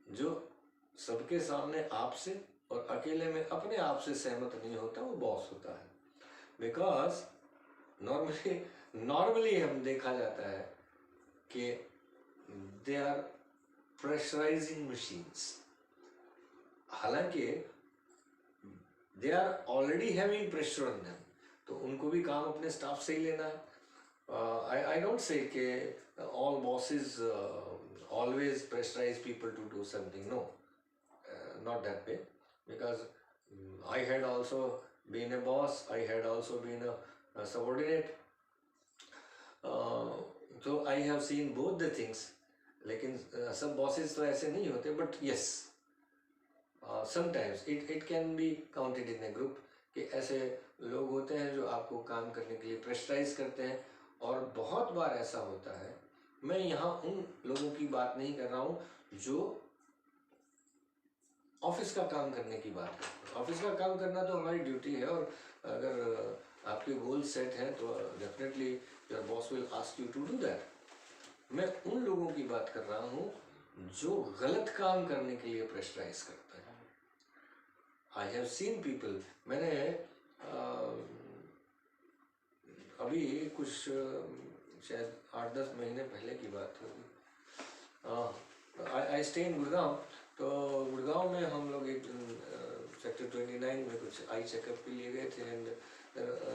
जो सबके सामने आपसे और अकेले में अपने आप से सहमत नहीं होता, वो बॉस होता है। बिकॉज नॉर्मली हम देखा जाता है कि दे आर प्रेशराइजिंग मशीन्स। हालांकि they are already having pressure on them, तो उनको भी काम अपने स्टाफ से ही लेना है। आई डोंट से कि all bosses always pressurize people to do something. No, not that way. Because I had also been a boss, I had also been a subordinate. तो आई have seen both the things, लेकिन सब बॉसेस तो ऐसे नहीं होते, but yes sometimes it can be counted in A group कि ऐसे लोग होते हैं जो आपको काम करने के लिए प्रेशराइज करते हैं। और बहुत बार ऐसा होता है, मैं यहाँ उन लोगों की बात नहीं कर रहा हूँ जो ऑफिस का काम करने की बात करते हैं। ऑफिस का काम करना तो हमारी ड्यूटी है, और अगर आपके गोल सेट हैं तो definitely your boss will ask you to do that. मैं उन लोगों की बात कर रहा हूँ जो गलत काम करने के लिए प्रेशराइज करते हैं। आई हैव सीन पीपल, मैंने अभी कुछ शायद 8-10 महीने पहले की बात होगी, आई स्टे इन गुड़गांव। तो गुड़गांव में हम लोग एक सेक्टर 29 में कुछ आई चेकअप के लिए गए थे, and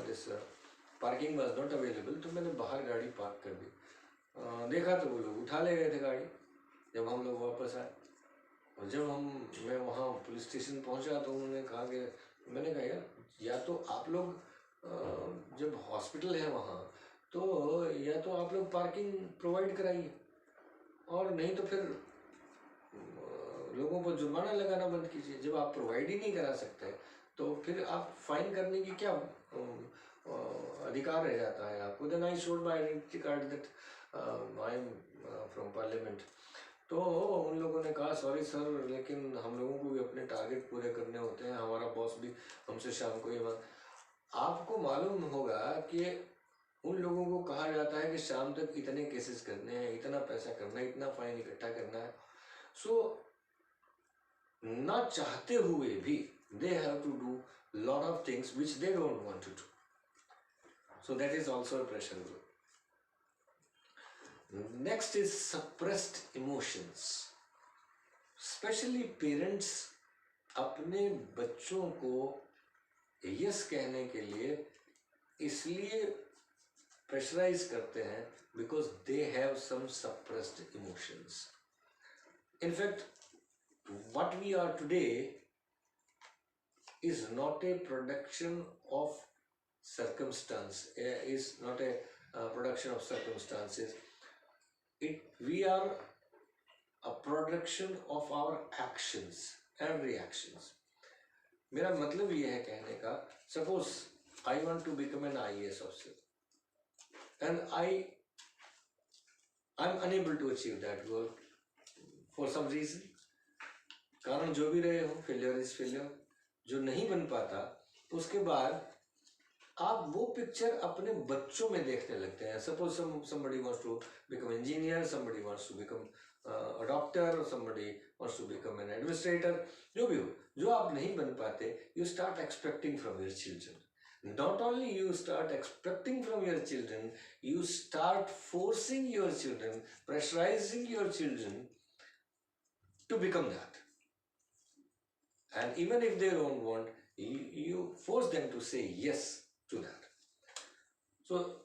this parking was not available. तो मैंने बाहर गाड़ी पार्क कर दी, देखा तो वो लोग उठा ले गए थे गाड़ी। जब हम लोग वापस आए और जब मैं वहाँ पुलिस स्टेशन पहुँचा तो उन्होंने कहा कि, मैंने कहा यार या तो आप लोग जब हॉस्पिटल है वहाँ तो या तो आप लोग पार्किंग प्रोवाइड कराइए, और नहीं तो फिर लोगों को जुर्माना लगाना बंद कीजिए। जब आप प्रोवाइड ही नहीं करा सकते तो फिर आप फाइन करने की क्या अधिकार रह जाता है आपको। Then I showed my identity card that I am from Parliament. तो उन लोगों ने कहा सॉरी सर, लेकिन हम लोगों को भी अपने टारगेट पूरे करने होते हैं, हमारा बॉस भी हमसे शाम को ये मांग। आपको मालूम होगा कि उन लोगों को कहा जाता है कि शाम तक इतने केसेस करने हैं, इतना पैसा करना है, इतना फाइन इकट्ठा करना है। सो ना चाहते हुए भी they have to do lot of things which they don't want to do. So that is also a pressure group. Next is suppressed emotions. Especially parents अपने बच्चों को यस कहने के लिए इसलिए प्रेशराइज करते हैं because they have some suppressed emotions. In fact, what we are today is not a production of circumstance, is not a production of circumstances. We are a production of our actions and reactions. मेरा मतलब ये है कहने का, suppose I want to become an IAS officer and I'm unable to achieve that goal for some reason, कारण जो भी रहे हो, failure is failure, जो नहीं बन पाता, उसके बाद आप वो पिक्चर अपने बच्चों में देखने लगते हैं। Suppose somebody wants to become engineer, somebody wants to become a doctor, somebody wants to become an administrator, जो भी हो, जो आप नहीं बन पाते, you start expecting from your children. Not only you start expecting from your children, you start forcing your children, pressurizing your children to become that. And even if they don't want, you force them to say yes to that. So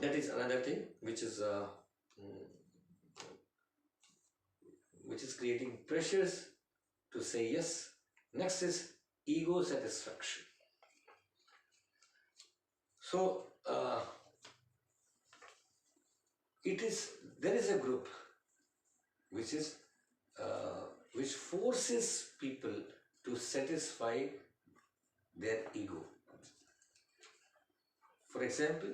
that is another thing which is creating pressures to say yes. Next is ego satisfaction. So there is a group which forces people to satisfy their ego. For example,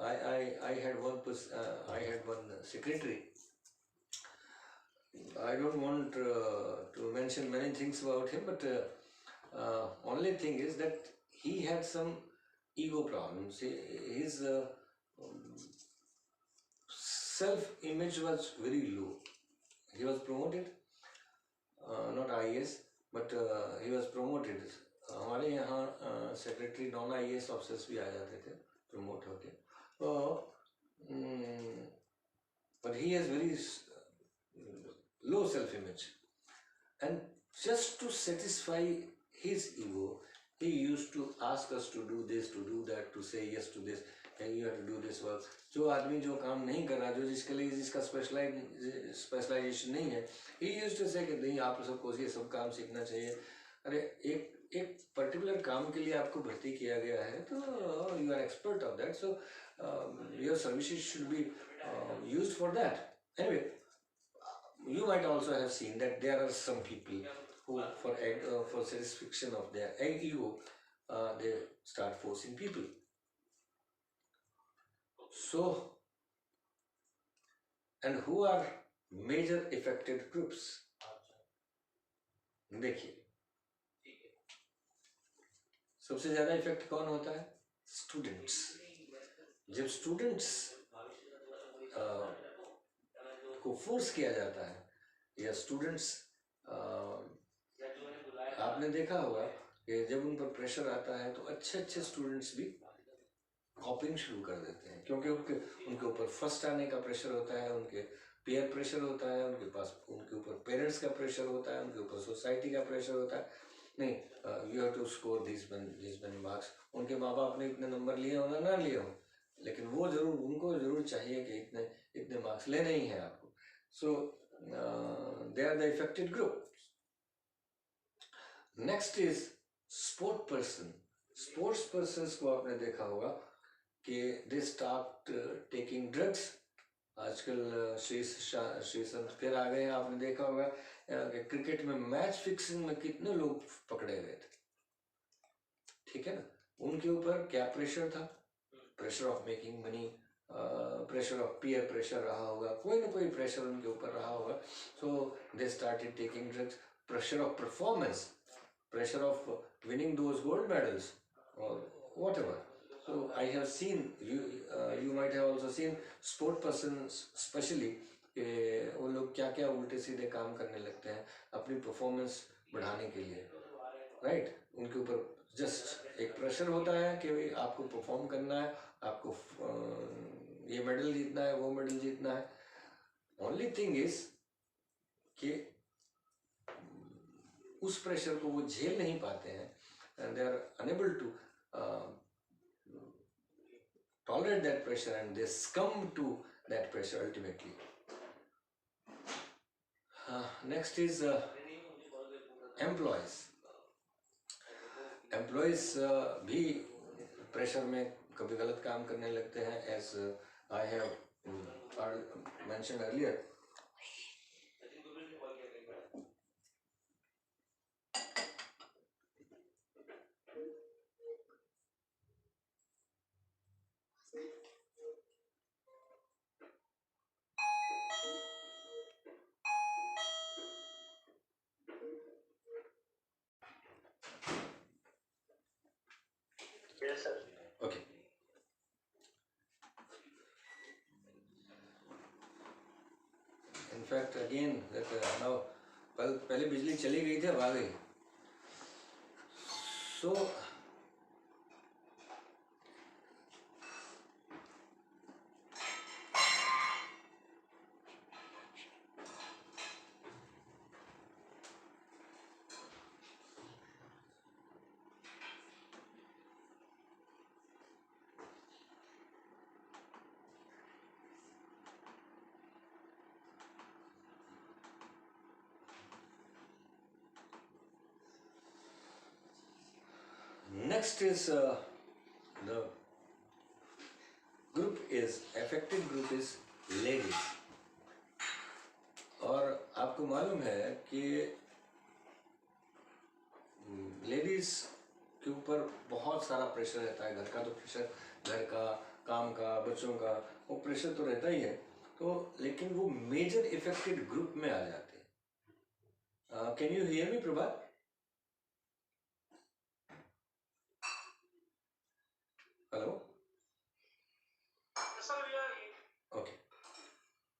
I had one secretary. I don't want to mention many things about him, but only thing is that he had some ego problems. His self-image was very low. He was promoted, not IAS, but he was promoted. हमारे यहाँ सेक्रेटरी नॉन IAS ऑफिसर्स भी आ जाते थे प्रमोट होके, तो but he has very low self-image, and just to satisfy his ego, he used to ask us to do this, to do that, to say yes to this, and you have to do this work. जो आदमी जो काम नहीं कर रहा, जो जिसके लिए जिसका स्पेशलाइजेशन नहीं है, he used to say कि नहीं आप सबको ये सब काम सीखना चाहिए, अरे एक एक पर्टिकुलर काम के लिए आपको भर्ती किया गया है तो you are expert of that, so your services should be used for that. Anyway, you might also have seen that there are some people who for satisfaction of their ego they start forcing people. So, and who are major affected groups? देखिए, सबसे ज्यादा इफेक्ट कौन होता है? स्टूडेंट्स। जब स्टूडेंट्स को फोर्स किया जाता है या स्टूडेंट्स, आपने देखा होगा कि जब उन पर प्रेशर आता है तो अच्छे अच्छे स्टूडेंट्स भी कॉपिंग शुरू कर देते हैं, क्योंकि उनके ऊपर फर्स्ट आने का प्रेशर होता है, उनके पीयर प्रेशर होता है, उनके ऊपर पेरेंट्स का प्रेशर होता है, उनके ऊपर सोसाइटी का प्रेशर होता है। नहीं, you have to score this many marks. उनके माँ बाप ने इतने नंबर लिए हो ना लिए हो, लेकिन उनको जरूर चाहिए कि इतने मार्क्स लेने ही हैं आपको। So they are the affected group. Next is sport person. Sports person को आपने देखा होगा कि दे स्टार्ट टेकिंग ड्रग्स। आजकल श्रीसंत फिर आ गए हैं। आपने देखा होगा कि क्रिकेट में मैच फिक्सिंग में कितने लोग पकड़े गए थे, ठीक है ना। उनके ऊपर क्या प्रेशर था? Pressure of making money, pressure of peer pressure रहा होगा, कोई ना कोई प्रेशर उनके ऊपर रहा होगा। So they started taking drugs. Pressure of performance, pressure of winning those gold medals or whatever. So I have seen, you might have also seen sport persons especially कि वो लोग क्या क्या उल्टे सीधे काम करने लगते हैं अपनी परफॉर्मेंस बढ़ाने के लिए, राइट। उनके ऊपर जस्ट एक प्रेशर होता है कि भाई आपको परफॉर्म करना है, आपको ये मेडल जीतना है, वो मेडल जीतना है। ओनली थिंग इज कि उस प्रेशर को वो झेल नहीं पाते हैं, and they are unable to tolerate that pressure and they succumb to that pressure ultimately. Next is employees. Employees भी प्रेशर में कभी गलत काम करने लगते हैं, as I have mentioned earlier. Yes, sir. Okay. In fact, again, that now पहले बिजली चली गई थी, अब आ गई। So next is the group is affected group is ladies. और आपको मालूम है कि लेडीज के ऊपर बहुत सारा प्रेशर रहता है। घर का तो प्रेशर, घर का, काम का, बच्चों का, वो प्रेशर तो रहता ही है। तो लेकिन वो मेजर इफेक्टेड ग्रुप में आ जाते हैं। Can you hear me Prabhat? Hello, Yes, sir, we are. Okay,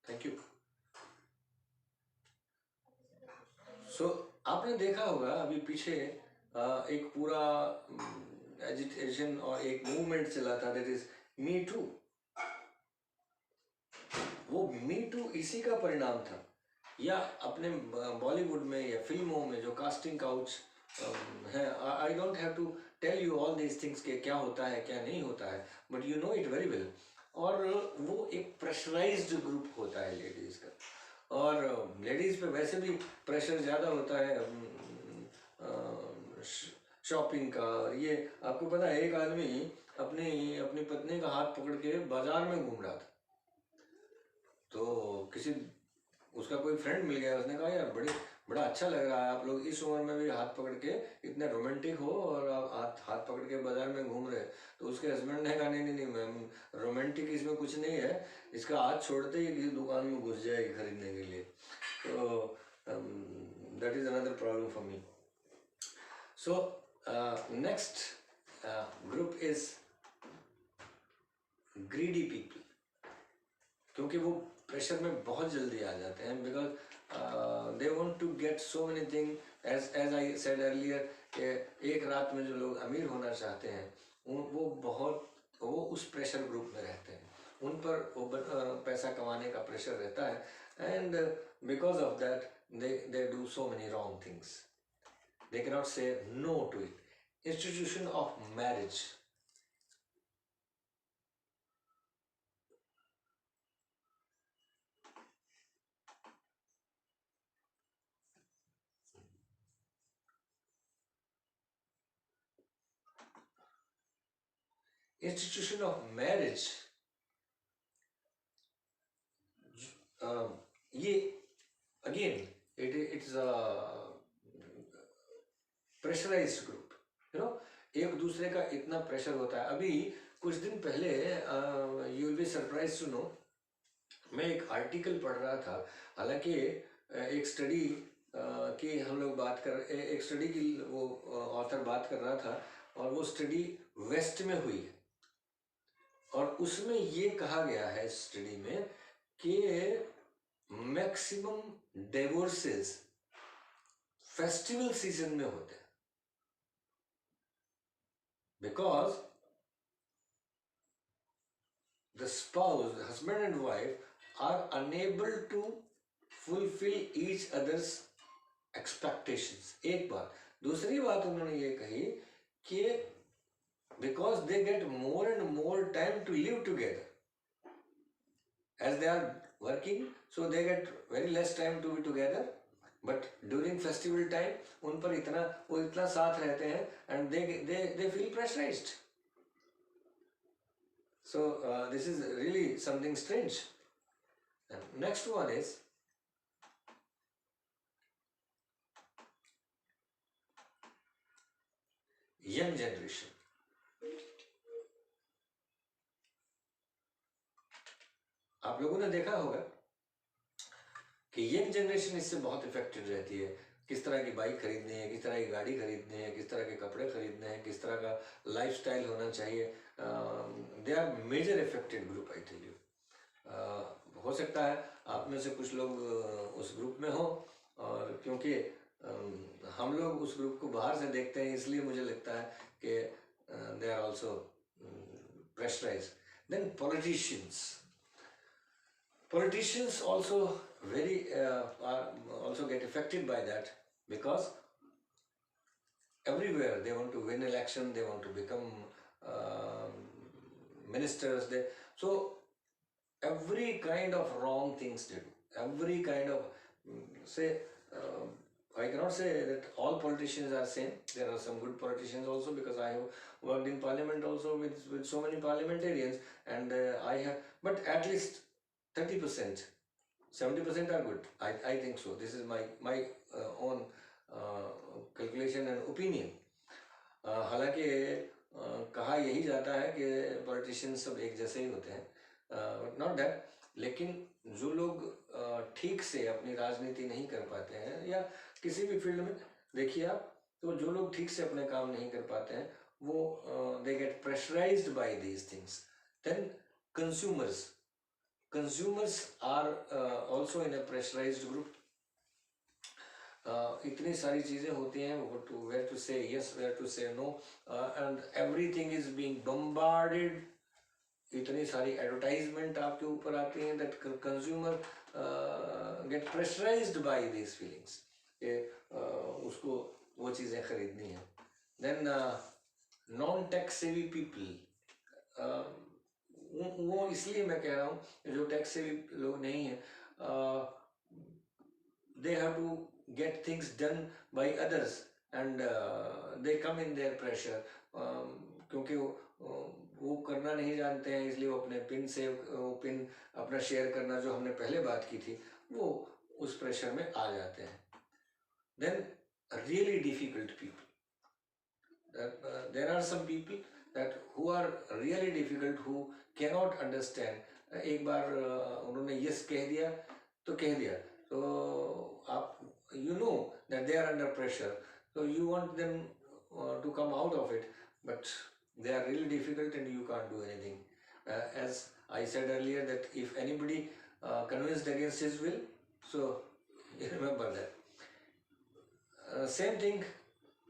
thank you. So आपने देखा होगा अभी पीछे एक पूरा एजिटेशन और एक मूवमेंट चला था, दैट इज मी टू। वो मी टू इसी का परिणाम था, या अपने बॉलीवुड में या फिल्मों में जो कास्टिंग काउच है, I don't have to tell you all these things के क्या होता है क्या नहीं होता है, but you know it very well. और वो एक प्रेशराइज्ड ग्रुप होता है लेडीज का, और लेडीज पे वैसे भी प्रेशर ज़्यादा होता है शॉपिंग का। ये आपको पता है, एक आदमी अपनी अपनी पत्नी का हाथ पकड़ के बाजार में घूम रहा था, तो किसी उसका कोई फ्रेंड मिल गया, उसने कहा यार बड़ा अच्छा लग रहा है, आप लोग इस उम्र में भी हाथ पकड़ के इतने रोमांटिक हो और आप हाथ पकड़ के बाजार में घूम रहे। तो उसके हस्बैंड ने कहा नहीं नहीं नहीं मैम, रोमांटिक इसमें कुछ नहीं है, इसका हाथ छोड़ते ही किसी दुकान में घुस जाएगी खरीदने के लिए। तो that is another problem for me. So next group is greedy people, क्योंकि वो प्रेशर में बहुत जल्दी आ जाते हैं, because they want to get so many thing. As I said earlier, एक रात में जो लोग अमीर होना चाहते हैं वो उस प्रेशर ग्रुप में रहते हैं, उन पर वो पैसा कमाने का प्रेशर रहता है, and because of that they do so many wrong things. They cannot say no to it. Institution of marriage. Institution of marriage, ये again it's a pressurized group, you know, एक दूसरे का इतना प्रेशर होता है। अभी कुछ दिन पहले you will be surprise to know, मैं एक आर्टिकल पढ़ रहा था, हालांकि एक स्टडी की हम लोग एक स्टडी की वो ऑथर बात कर रहा था, और वो स्टडी वेस्ट में हुई है, और उसमें ये कहा गया है स्टडी में कि मैक्सिमम डिवोर्सेस फेस्टिवल सीजन में होते हैं, because the spouse, the husband and wife are unable to fulfill each other's expectations। एक बात। दूसरी बात उन्होंने ये कही कि because they get more and more time to live together, as they are working, so they get very less time to be together, but during festival time उन पर वो इतना साथ रहते हैं, and they feel pressurized। So this is really something strange. And next one is young generation. आप लोगों ने देखा होगा कि यंग जनरेशन इससे बहुत इफेक्टेड रहती है। किस तरह की बाइक खरीदनी है, किस तरह की गाड़ी खरीदनी है, किस तरह के कपड़े खरीदने हैं, किस तरह का लाइफस्टाइल होना चाहिए। They are major affected group, I tell you. हो सकता है आप में से कुछ लोग उस ग्रुप में हो, और क्योंकि हम लोग उस ग्रुप को बाहर से देखते हैं, इसलिए मुझे लगता है कि they are also pressurize. Then politicians also also get affected by that, because everywhere they want to win election, they want to become ministers, so every kind of wrong things they do, every kind of I cannot say that all politicians are same. There are some good politicians also, because I have worked in parliament also with so many parliamentarians, and I have, but at least 30%, 70% are good. I think so. This is my own calculation and opinion. हालांकि कहा यही जाता है कि पॉलिटिशियंस सब एक जैसे ही होते हैं, बट नॉट दैट। लेकिन जो लोग ठीक से अपनी राजनीति नहीं कर पाते हैं, या किसी भी फील्ड में देखिए आप, तो जो लोग ठीक से अपने काम नहीं कर पाते हैं, वो they get pressurized by these things. Then consumers are also in a pressurized group. इतनी सारी चीजें होती हैं, where to say yes, where to say no, and everything is being bombarded. इतनी सारी एडवर्टाइजमेंट आपके ऊपर आती हैं, that consumer get pressurized by these feelings, उसको वो चीजें खरीदनी है। Then non tech savvy people, वो इसलिए मैं कह रहा हूँ, जो टैक्स से भी लोग नहीं है, they have to get things done by others, and they come in their pressure. क्योंकि वो करना नहीं जानते हैं, इसलिए वो अपने पिन से वो पिन अपना शेयर करना जो हमने पहले बात की थी वो उस प्रेशर में आ जाते हैं. Then really difficult people. There are some people that who are really difficult, who cannot understand. एक बार उन्होंने yes कह दिया तो कह दिया, तो आप you know that they are under pressure, so you want them to come out of it, but they are really difficult and you can't do anything. As I said earlier, that if anybody convinced against his will, so you remember that. Same thing,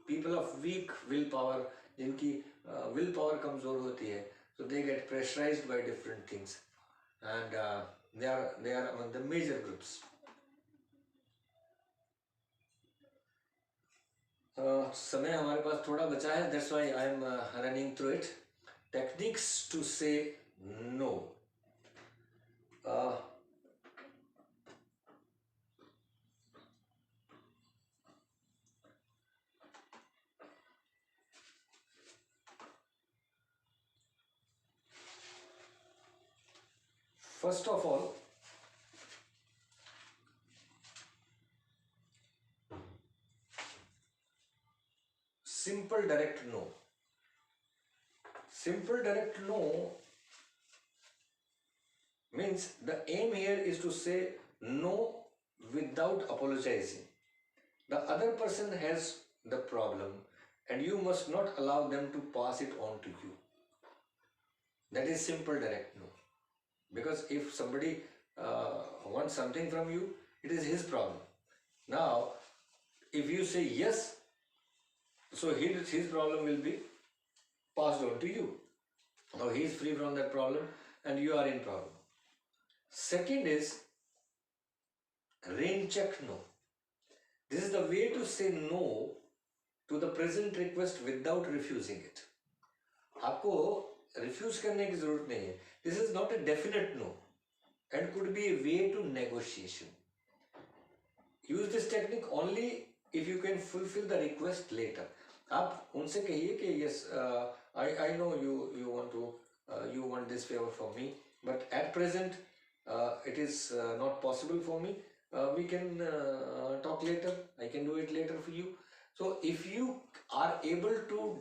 people of weak willpower, जिनकी willpower कमज़ोर होती है, so they get pressurized by different things, and they are among the major groups. समय हमारे पास थोड़ा बचा है, that's why I am running through it. Techniques to say no. First of all, simple direct no. Simple direct no means the aim here is to say no without apologizing. The other person has the problem and you must not allow them to pass it on to you. That is simple direct no. Because if somebody wants something from you, it is his problem. Now, if you say yes, so his problem will be passed on to you. Now he is free from that problem and you are in problem. Second is rain check no. This is the way to say no to the present request without refusing it. आपको refuse करने की जरूरत नहीं है. This is not a definite no and could be a way to negotiation. Use this technique only if you can fulfill the request later. आप उनसे कहिए कि yes, I know you want to you want this favor from me, but at present it is not possible for me. We can talk later. I can do it later for you. So if you are able to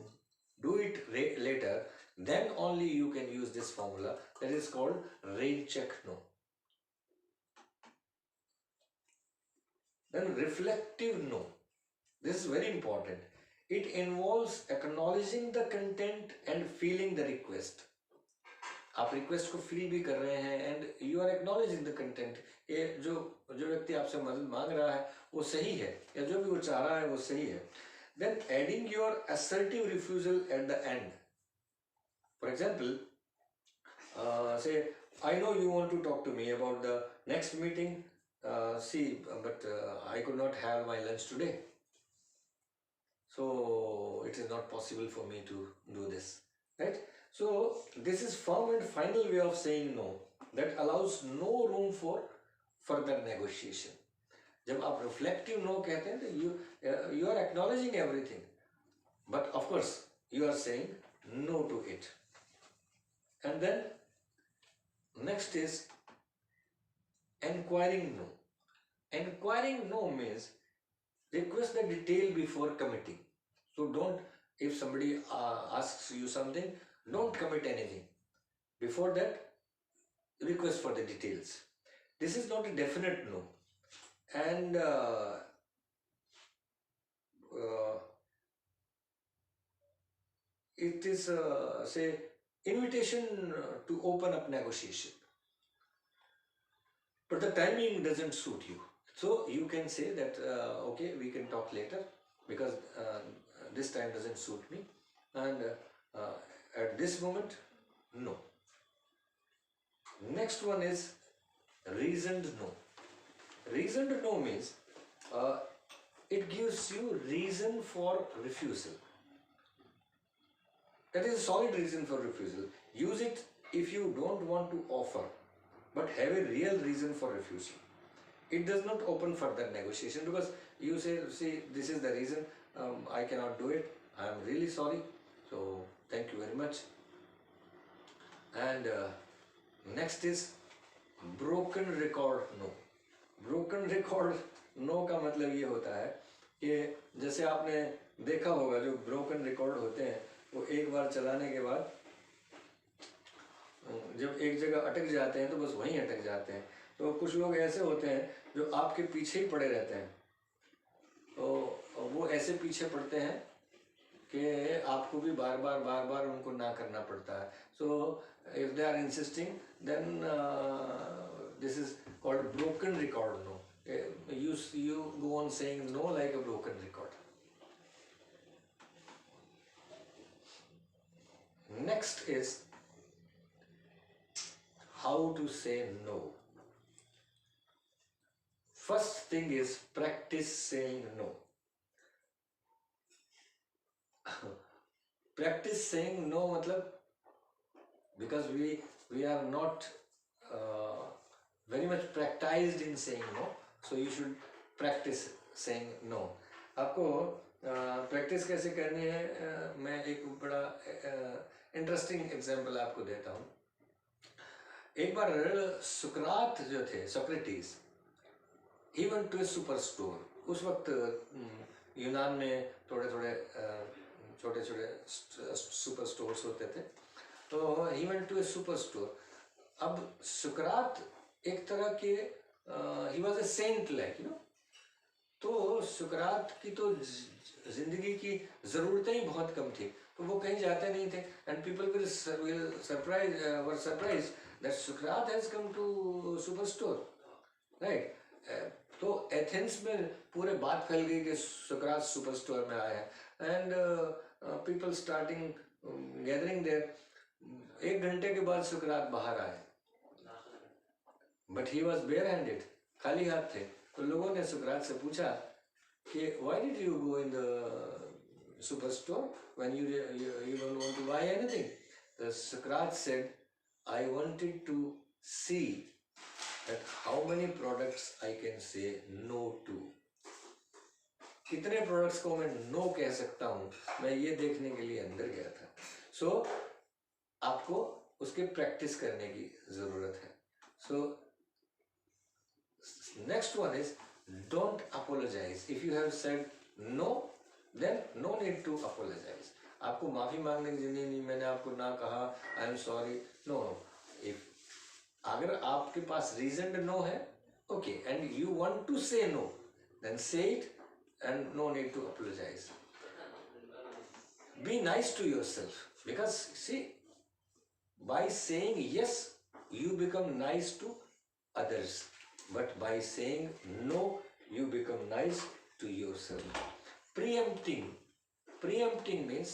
do it later, then only you can use this formula that is called rain check no. Then reflective no. This is very important. It involves acknowledging the content and feeling the request. आप रिक्वेस्ट को फील भी कर रहे हैं and you are acknowledging the content. ये जो व्यक्ति आपसे मदद मांग रहा है वो सही है, या जो भी वो चाह रहा है वो सही है. Then adding your assertive refusal at the end. For example, say I know you want to talk to me about the next meeting, but I could not have my lunch today, so it is not possible for me to do this, right? So this is firm and final way of saying no that allows no room for further negotiation. जब आप reflective no कहते हैं तो you are acknowledging everything, but of course you are saying no to it. And then next is enquiring no. Enquiring no means request the detail before committing. So don't, if somebody asks you something, don't commit anything. Before that, request for the details. This is not a definite no. And it is, say, invitation to open up negotiation. But the timing doesn't suit you. So you can say that, okay, we can talk later because this time doesn't suit me. And at this moment, no. Next one is reasoned no. Reasoned no means it gives you reason for refusal. That is a solid reason for refusal. Use it if you don't want to offer, but have a real reason for refusal. It does not open further negotiation because you say, see, this is the reason I cannot do it. I am really sorry. So thank you very much. And next is broken record no. broken record no का मतलब ये होता है कि जैसे आपने देखा होगा जो broken record होते हैं वो एक बार चलाने के बाद जब एक जगह अटक जाते हैं तो बस वहीं अटक जाते हैं। तो कुछ लोग ऐसे होते हैं जो आपके पीछे ही पड़े रहते हैं, तो वो ऐसे पीछे पड़ते हैं कि आपको भी बार बार उनको ना करना पड़ता है। So if they are insisting then this is called broken record no. you go on saying no like a broken record. Next is how to say no. First thing is practice saying no. Practice saying no मतलब because we are not very much practiced in saying no, so you should practice saying no. आपको प्रैक्टिस कैसे करनी है, मैं एक बड़ा इंटरेस्टिंग एग्जांपल आपको देता हूँ। एक बार सुकरात जो थे, Socrates, he went to a super store. उस वक्त यूनान में थोड़े छोटे सुपर स्टोर्स होते थे, तो he went to a super store. अब सुकरात एक तरह के he was a saint like, you know, तो सुकरात की तो जिंदगी की ज़रूरतें ही बहुत कम थी, तो वो कहीं जाते नहीं थे, and people were surprised that Socrates has come to superstore, right? तो एथेंस में पूरे बात फैल गई कि सुकरात सुपर स्टोर में आया है, and people starting gathering there. एक घंटे के बाद सुकरात बाहर आए, but he was bare handed, खाली हाथ थे। तो लोगों ने सुकरात से पूछा कि why did you go in the super store when you don't want to buy anything? The Socrates said, I wanted to see that how many products I can say no to. कितने प्रोडक्ट्स को मैं नो कह सकता हूँ, मैं ये देखने के लिए अंदर गया था। सो आपको उसके प्रैक्टिस करने की जरूरत है। So next one is don't apologize. If you have said no then no need to apologize. आपको माफी मांगने की जरूरत नहीं, मैंने आपको ना कहा, I am sorry, no. If अगर आपके पास रीजन नो है, okay, and you want to say no, then say it and no need to apologize. Be nice to yourself, because see, by saying yes you become nice to others, but by saying no you become nice to yourself. Preempting means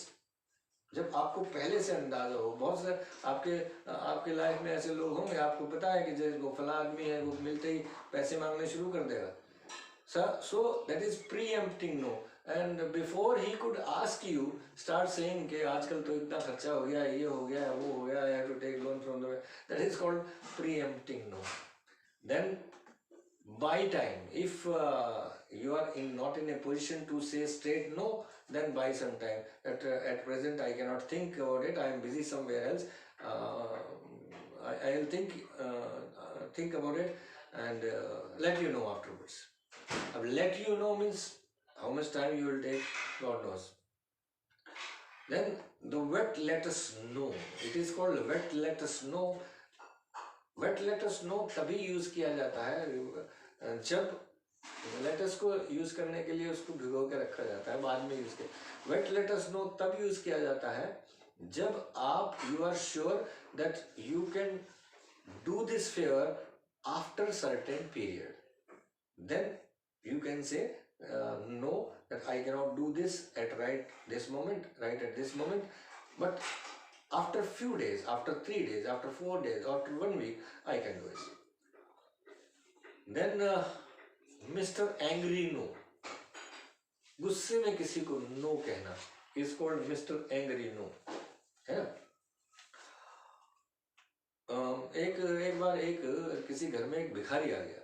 जब आपको पहले से अंदाजा हो। बहुत से आपके लाइफ में ऐसे लोग होंगे, आपको पता है कि जैसे वो फला आदमी है, वो मिलते ही पैसे मांगने शुरू कर देगा। So that is preempting no, and before he could ask you, start saying कि आजकल तो इतना खर्चा हो गया, ये हो गया, वो हो गया, I have to take loan from the, that is called preempting no. Then buy time. If you are not in a position to say straight no, then buy some time. At present I cannot think about it, I am busy somewhere else. I will think about it and let you know afterwards. अब let you know means how much time you will take, God knows. Then the wet let us know, it is called wet let us know. Wet let us know तभी यूज किया जाता है जब let us को यूज करने के लिए उसको भिगो के रखा जाता है, बाद में यूज किया। wet let us know तब यूज किया जाता है जब आप you are sure that you can do this favor after certain period, then you can say no, that I cannot do this at right this moment, but after few days, after 3 days, after 4 days, after 1 week, I can do it. Then Mr. Angry No, गुस्से में किसी को no कहना is called Mr. Angry No, है। एक बार किसी घर में एक भिखारी आ गया,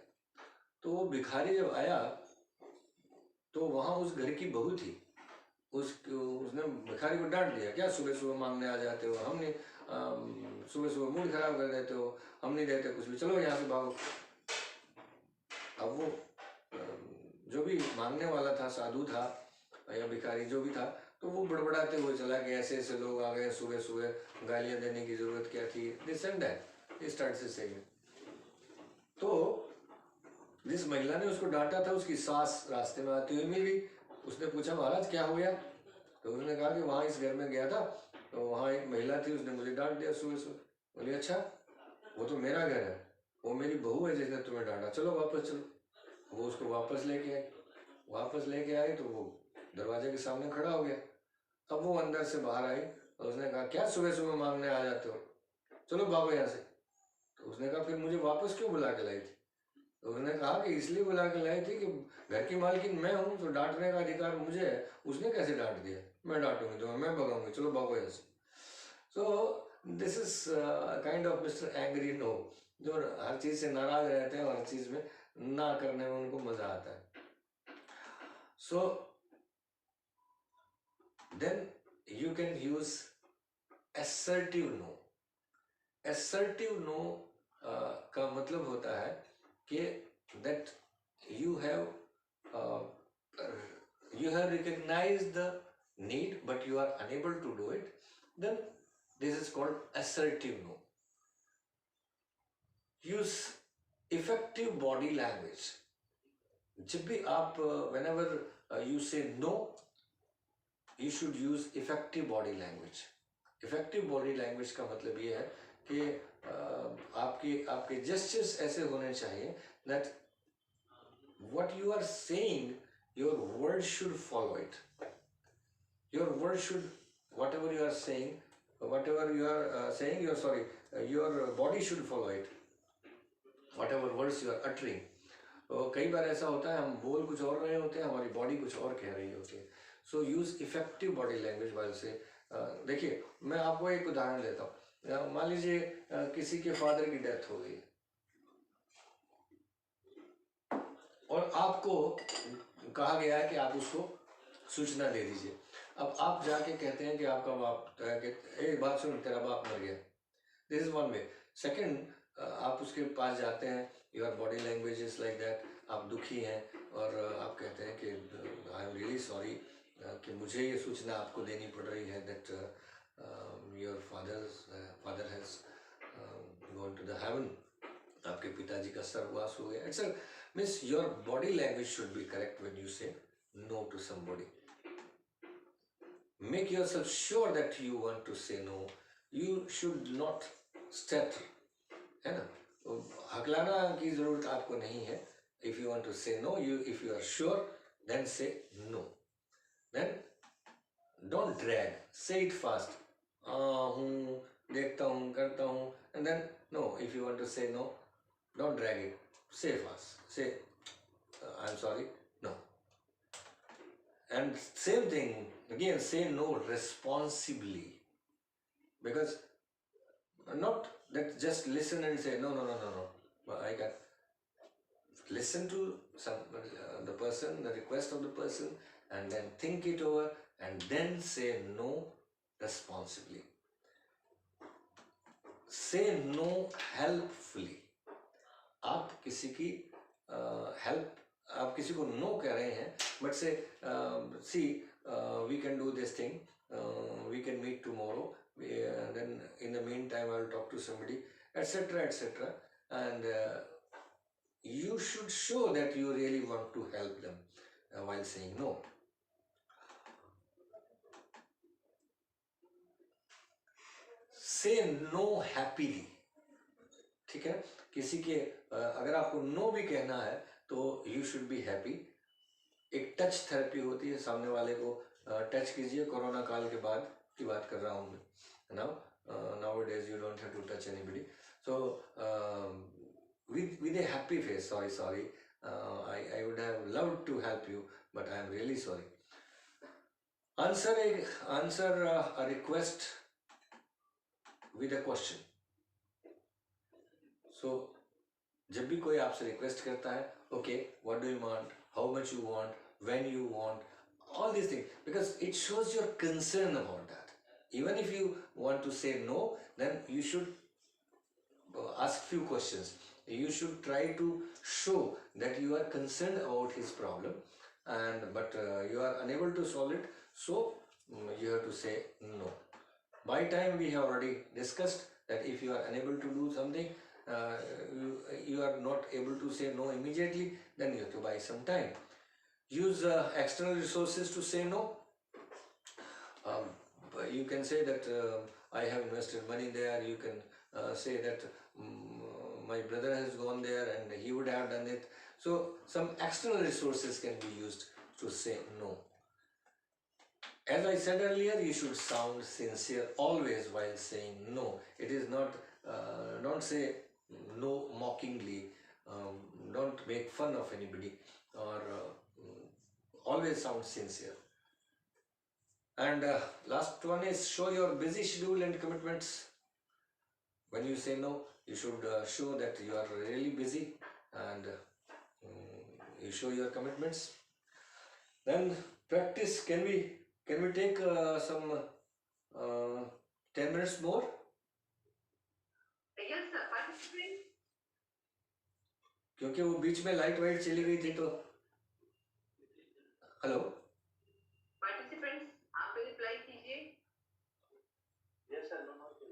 तो वो भिखारी जब आया तो वहाँ उस घर की बहू थी, उसने भिखारी को डांट दिया, क्या सुबह सुबह मांगने आ जाते हो, हमने सुबह सुबह मूड खराब कर देते हो, हम नहीं देते कुछ भी, चलो यहाँ से भागो। अब वो जो भी मांगने वाला था, साधु था या भिखारी जो भी था, तो वो बड़बड़ाते हुए चला कि ऐसे ऐसे लोग आ गए सुबह सुबह, गालियां देने की जरूरत क्या थी, this and that, he start से सेइंग। तो जिस महिला ने उसको डांटा था, उसकी सास रास्ते में आती हुई मिली। उसने पूछा, महाराज क्या हो गया? तो उसने कहा कि वहाँ इस घर में गया था, तो वहाँ एक महिला थी, उसने मुझे डांट दिया सुबह सुबह। बोली, अच्छा, वो तो मेरा घर है, वो मेरी बहू है जिसने तुम्हें डांटा, चलो वापस चलो। वो उसको वापस लेके आई तो वो दरवाजे के सामने खड़ा हो गया। अब वो अंदर से बाहर आई और उसने कहा, क्या सुबह सुबह मांगने आ जाते हो, चलो भागो यहाँ से। तो उसने कहा, फिर मुझे वापस क्यों बुला के लाई थी? तो उसने कहा कि इसलिए बुला के लाई थी कि घर की मालकिन मैं हूँ, तो डांटने का अधिकार मुझे है, उसने कैसे डांट दिया, मैं डांटूंगी तो मैं भगाऊंगी, चलो भागो यहाँ से। So this is kind of mister angry no, जो हर चीज से नाराज रहते हैं और हर चीज में ना करने में उनको मजा आता है। So then you can use assertive no. assertive no का मतलब होता है कि that you have recognized the need but you are unable to do it, then this is called assertive no. Use effective body language. जब भी आप whenever you say no, you should use effective body language. Effective body language का मतलब ये है कि आपके जेस्चर्स ऐसे होने चाहिए that what you are saying, your word should follow it. Your word should, whatever you are saying, your body should follow it, whatever words you are uttering. तो कई बार ऐसा होता है, हम बोल कुछ और रहे होते हैं, हमारी बॉडी कुछ और कह रही होती है। So use effective body language while say. देखिए, मैं आपको एक उदाहरण देता हूँ। मान लीजिए किसी के फादर की डेथ हो गई और आपको कहा गया है कि आप उसको सूचना दे दीजिए। अब आप जाके कहते हैं कि आपका बाप, एक बात सुन, तेरा बाप मर गया, this is one way. Second, आप उसके पास जाते हैं, your body language is like that, आप दुखी हैं और आप कहते हैं कि आई एम रियली सॉरी कि मुझे ये सूचना आपको देनी पड़ रही है that your father has gone to the heaven, आपके पिताजी का स्वर्गवास हो गया। It's means your body language should be correct when you say no to somebody. Make yourself sure that you want to say no, you should not stutter, है ना, हकलाना की जरूरत आपको नहीं है। If you want to say no, if you are sure, then say no. Then don't drag, say it fast. हूँ, देखता हूँ, करता हूँ, and then no. If you want to say no, don't drag it. Say fast. Say I'm sorry. No. And same thing again. Say no responsibly, because not that just listen and say no. I can listen to the person, the request of the person, and then think it over and then say no responsibly. Say no helpfully. आप किसी की help, आप किसी को no कह रहे हैं, but say see we can do this thing, we can meet tomorrow, then in the meantime I will talk to somebody, etc. And you should show that you really want to help them while saying no. Say no happily. ठीक है, किसी के अगर आपको नो भी कहना है तो यू शुड बी हैप्पी। एक टच थेरेपी होती है, सामने वाले को टच कीजिए। कोरोना काल के बाद की बात कर रहा हूँ मैं। nowadays you don't have to touch anybody, so with a happy face, sorry, I would have loved to help you but I am really sorry. Answer a request with a question. So जब भी कोई आपसे रिक्वेस्ट करता है, okay, what do you want, how much you want, when you want, all these things, because it shows your concern about that. Even if you want to say no, then you should ask few questions. You should try to show that you are concerned about his problem, and but you are unable to solve it, so you have to say no. By time we have already discussed that if you are unable to do something, you are not able to say no immediately, then you have to buy some time. Use external resources to say no. But you can say that I have invested money there. You can say that my brother has gone there and he would have done it. So some external resources can be used to say no. As I said earlier, you should sound sincere always while saying no. It is not, don't say no mockingly, don't make fun of anybody, or always sound sincere. And last one is show your busy schedule and commitments. When you say no, you should show that you are really busy, and you show your commitments. Then practice. Can we take some 10 minutes more? Yes, sir. Participants, क्योंकि वो बीच में लाइट वाइट चली गई थी तो हेलो participants, आप रिप्लाई कीजिए. Yes, sir. No, no. Okay.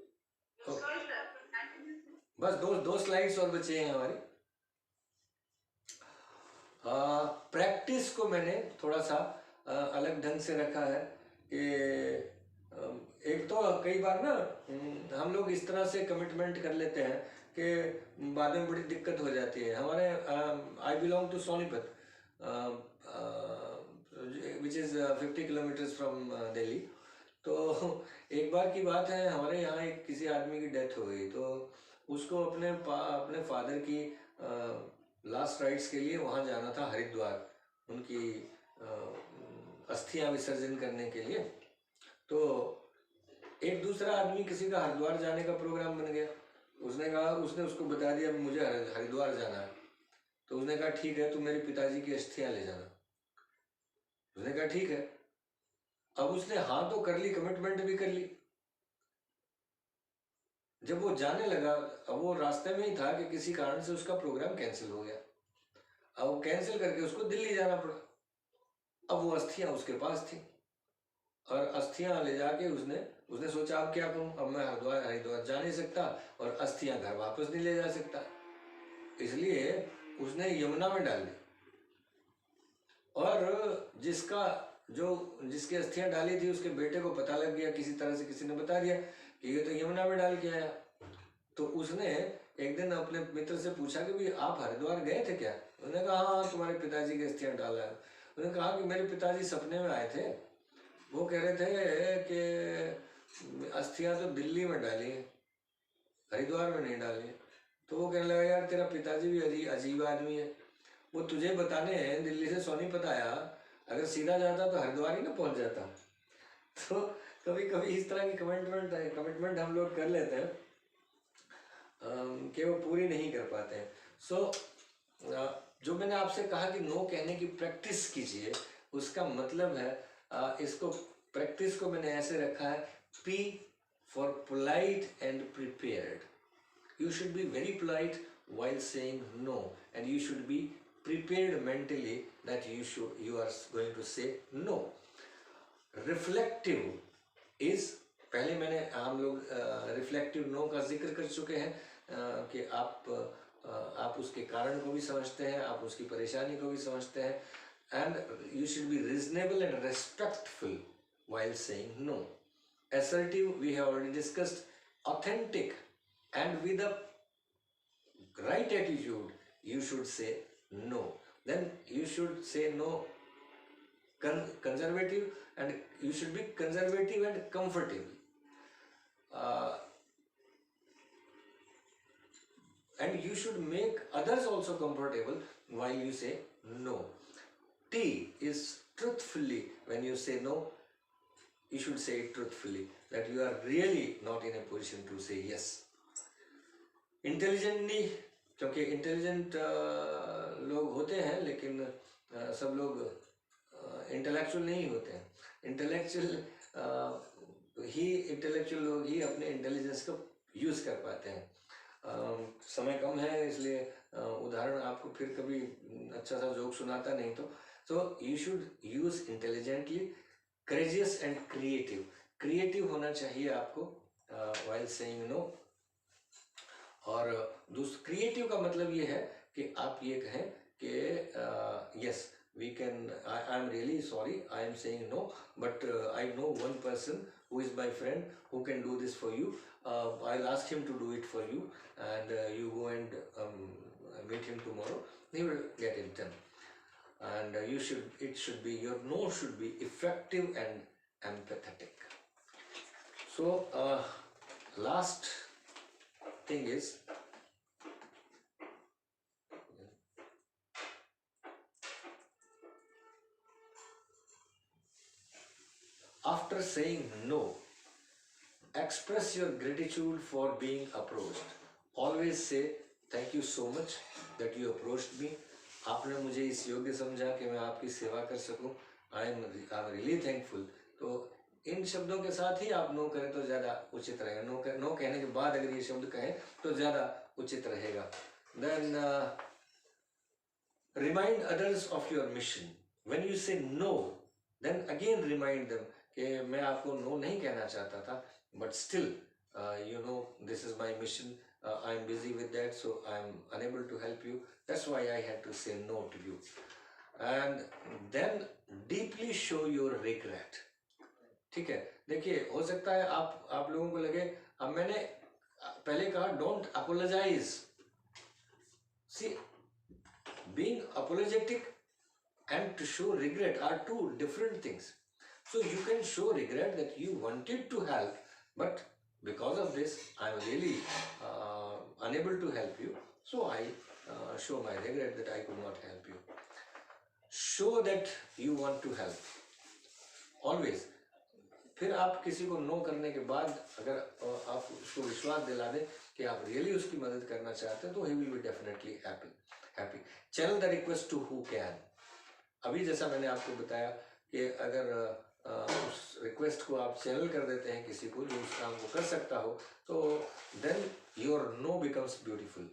Sorry, sir. Continue, sir. बस दो स्लाइड्स और बचे हैं हमारी. प्रैक्टिस को मैंने थोड़ा सा अलग ढंग से रखा है कि एक तो कई बार ना हम लोग इस तरह से कमिटमेंट कर लेते हैं कि बाद में बड़ी दिक्कत हो जाती है. हमारे I belong to Sonipat, which is 50 kilometres from Delhi. तो एक बार की बात है, हमारे यहाँ एक किसी आदमी की डेथ हो गई, तो उसको अपने फादर की लास्ट राइट्स के लिए वहाँ जाना था हरिद्वार, उनकी अस्थियां विसर्जन करने के लिए. तो एक दूसरा आदमी किसी का हरिद्वार जाने का प्रोग्राम बन गया. उसने उसको बता दिया मुझे हरिद्वार जाना है. तो उसने कहा ठीक है, तुम मेरे पिताजी की अस्थियां ले जाना. उसने कहा ठीक है. अब उसने हाँ तो कर ली, कमिटमेंट भी कर ली. जब वो जाने लगा, अब वो रास्ते में ही था कि किसी कारण से उसका प्रोग्राम कैंसिल हो गया. अब वो कैंसिल करके उसको दिल्ली जाना पड़ा. अब वो अस्थियां उसके पास थी, और अस्थियां ले जाके उसने सोचा अब क्या करूं, अब मैं हरिद्वार जा नहीं सकता और अस्थियां घर वापस नहीं ले जा सकता. इसलिए उसने यमुना में डाल दी. और जिसकी अस्थियां डाली थी उसके बेटे को पता लग गया, किसी तरह से किसी ने बता दिया कि ये तो यमुना में डाल के आया. तो उसने एक दिन अपने मित्र से पूछा कि भाई आप हरिद्वार गए थे क्या? उसने कहा हाँ, तुम्हारे पिताजी की अस्थियां डाला है. उसने कहा कि मेरे पिताजी सपने में आए थे, वो कह रहे थे कि अस्थियां तो दिल्ली में डाली, हरिद्वार में नहीं डाली. तो वो कहने लगा यार तेरा पिताजी भी अजीब आदमी है, वो तुझे बताने दिल्ली से सोनीपत आया, अगर सीधा जाता तो हरिद्वार ही ना पहुंच जाता. तो कभी कभी इस तरह की कमिटमेंट हम लोग कर लेते हैं कि वो पूरी नहीं कर पाते हैं. सो जो मैंने आपसे कहा कि नो कहने की प्रैक्टिस कीजिए, उसका मतलब है इसको प्रैक्टिस को मैंने ऐसे रखा है, P for polite and prepared. You should be very polite while saying no, and you should be prepared mentally that you are going to say no. Reflective is, पहले हम लोग रिफ्लेक्टिव नो का जिक्र कर चुके हैं कि आप उसके कारण को भी समझते हैं, आप उसकी परेशानी को भी समझते हैं. And you should be reasonable and respectful while saying no. Assertive, we have already discussed. Authentic, and with a right attitude, you should say no. Then you should say no. Conservative, and you should be conservative and comfortable. And you should make others also comfortable while you say no. T is truthfully. When you say no, you should say it truthfully, that you are really not in a position to say yes. Intelligently, क्योंकि इंटेलिजेंट लोग होते हैं, लेकिन सब लोग इंटेलेक्चुअल नहीं होते हैं। इंटेलेक्चुअल लोग ही अपने इंटेलिजेंस को यूज कर पाते हैं। समय कम है इसलिए उदाहरण आपको फिर कभी अच्छा सा जोक सुनाता नहीं, तो you should use intelligently, courageous and creative. Creative होना चाहिए आपको व्हाइल सेइंग नो। और क्रिएटिव का मतलब ये है कि आप ये कहें कि yes we can, I am really sorry, I am saying no, but I know one person who is my friend who can do this for you. I'll ask him to do it for you, and you go and meet him tomorrow. He will get it done. And it should be, your no should be effective and empathetic. So last thing is, after saying no, express your gratitude for being approached. Always say thank you so much that you approached me. आपने मुझे इस योग्य समझा कि मैं आपकी सेवा कर सकूं। आई एम रियली थैंकफुल। तो इन शब्दों के साथ ही आप नो करें तो ज़्यादा उचित रहेगा। नो कहने के बाद अगर ये शब्द कहें तो ज़्यादा उचित रहेगा। Then remind others of your mission. When you say no, then again remind them कि मैं आपको नो नहीं कहना चाहता था, but still you know this is my mission, I'm busy with that, so I'm unable to help you, that's why I had to say no to you. And then deeply show your regret. ठीक है, देखिए हो सकता है आप लोगों को लगे अब मैंने पहले कहा don't apologize. See, being apologetic and to show regret are two different things. So you can show regret that you wanted to help, but because of this, I am really unable to help you. So I show my regret that I could not help you. Show that you want to help. Always. फिर आप किसी को नो करने के बाद अगर आप उसको विश्वास दिला दें कि आप रियली उसकी मदद करना चाहते हैं, तो he will be definitely happy. Channel the request to who can. अभी जैसा मैंने आपको बताया कि अगर उस रिक्वेस्ट को आप चैनल कर देते हैं किसी को जो उस काम को कर सकता हो, तो then your no becomes beautiful.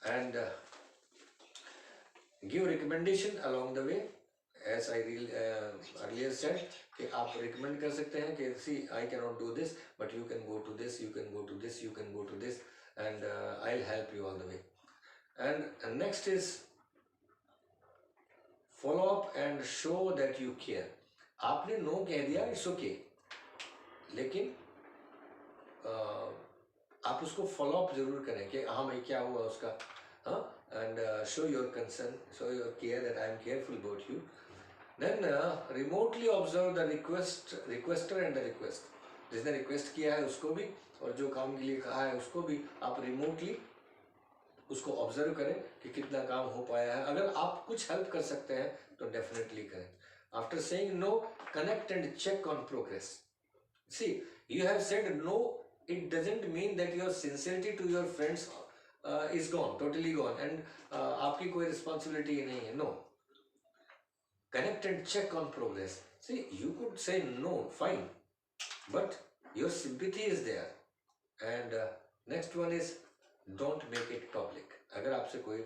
And give recommendation along the way, as I earlier said कि आप रिकमेंड कर सकते हैं कि see I can not do this but you can go to this, you can go to this, you can go to this, and I will help you all the way. And next is follow up and show that you care. आपने नो कह दिया, इट्स ओके, लेकिन आप उसको फॉलो अप जरूर करें कि हाँ भाई क्या हुआ उसका, हाँ, and show your concern, show your care that I am careful about you. Then remotely observe the requester and the request. जिसने रिक्वेस्ट किया है उसको भी और जो काम के लिए कहा है उसको भी आप रिमोटली उसको ऑब्जर्व करें कि कितना काम हो पाया है. अगर आप कुछ हेल्प कर सकते हैं तो डेफिनेटली करें. After saying no, connect and check on progress. See, you have said no, it doesn't mean that your sincerity to your friends is gone, totally gone, and आपकी कोई responsibility नहीं है. No. Connect and check on progress. See, you could say no, fine, but your sympathy is there. And next one is don't make it public. अगर आपसे कोई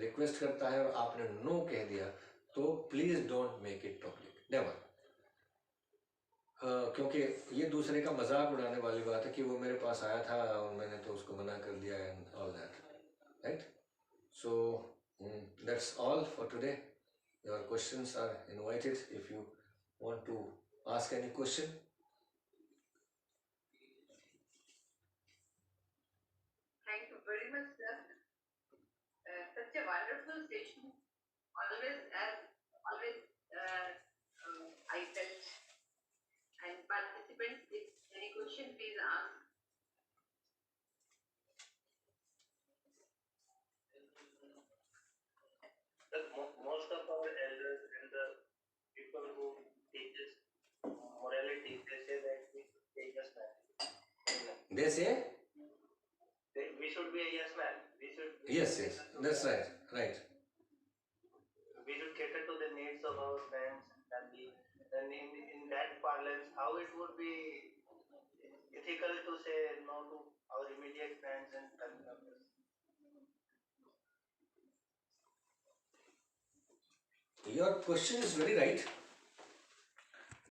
request करता है और आपने no कह दिया तो please don't make it public. Never. क्योंकि ये दूसरे का मजाक उड़ाने वाली बात है कि वो मेरे पास आया था और मैंने तो उसको मना कर दिया and all that, right. So that's all for today. Your questions are invited if you want to ask any question. Thank you very much, sir. Such a wonderful session. Always, I felt. And participants, if any question, please ask. Most of our elders and the people who teach us morality, they say that we should be a yes man. They say? We should be a yes man. We should. Yes, that's right. say no to our immediate friends and family members? Your question is very right.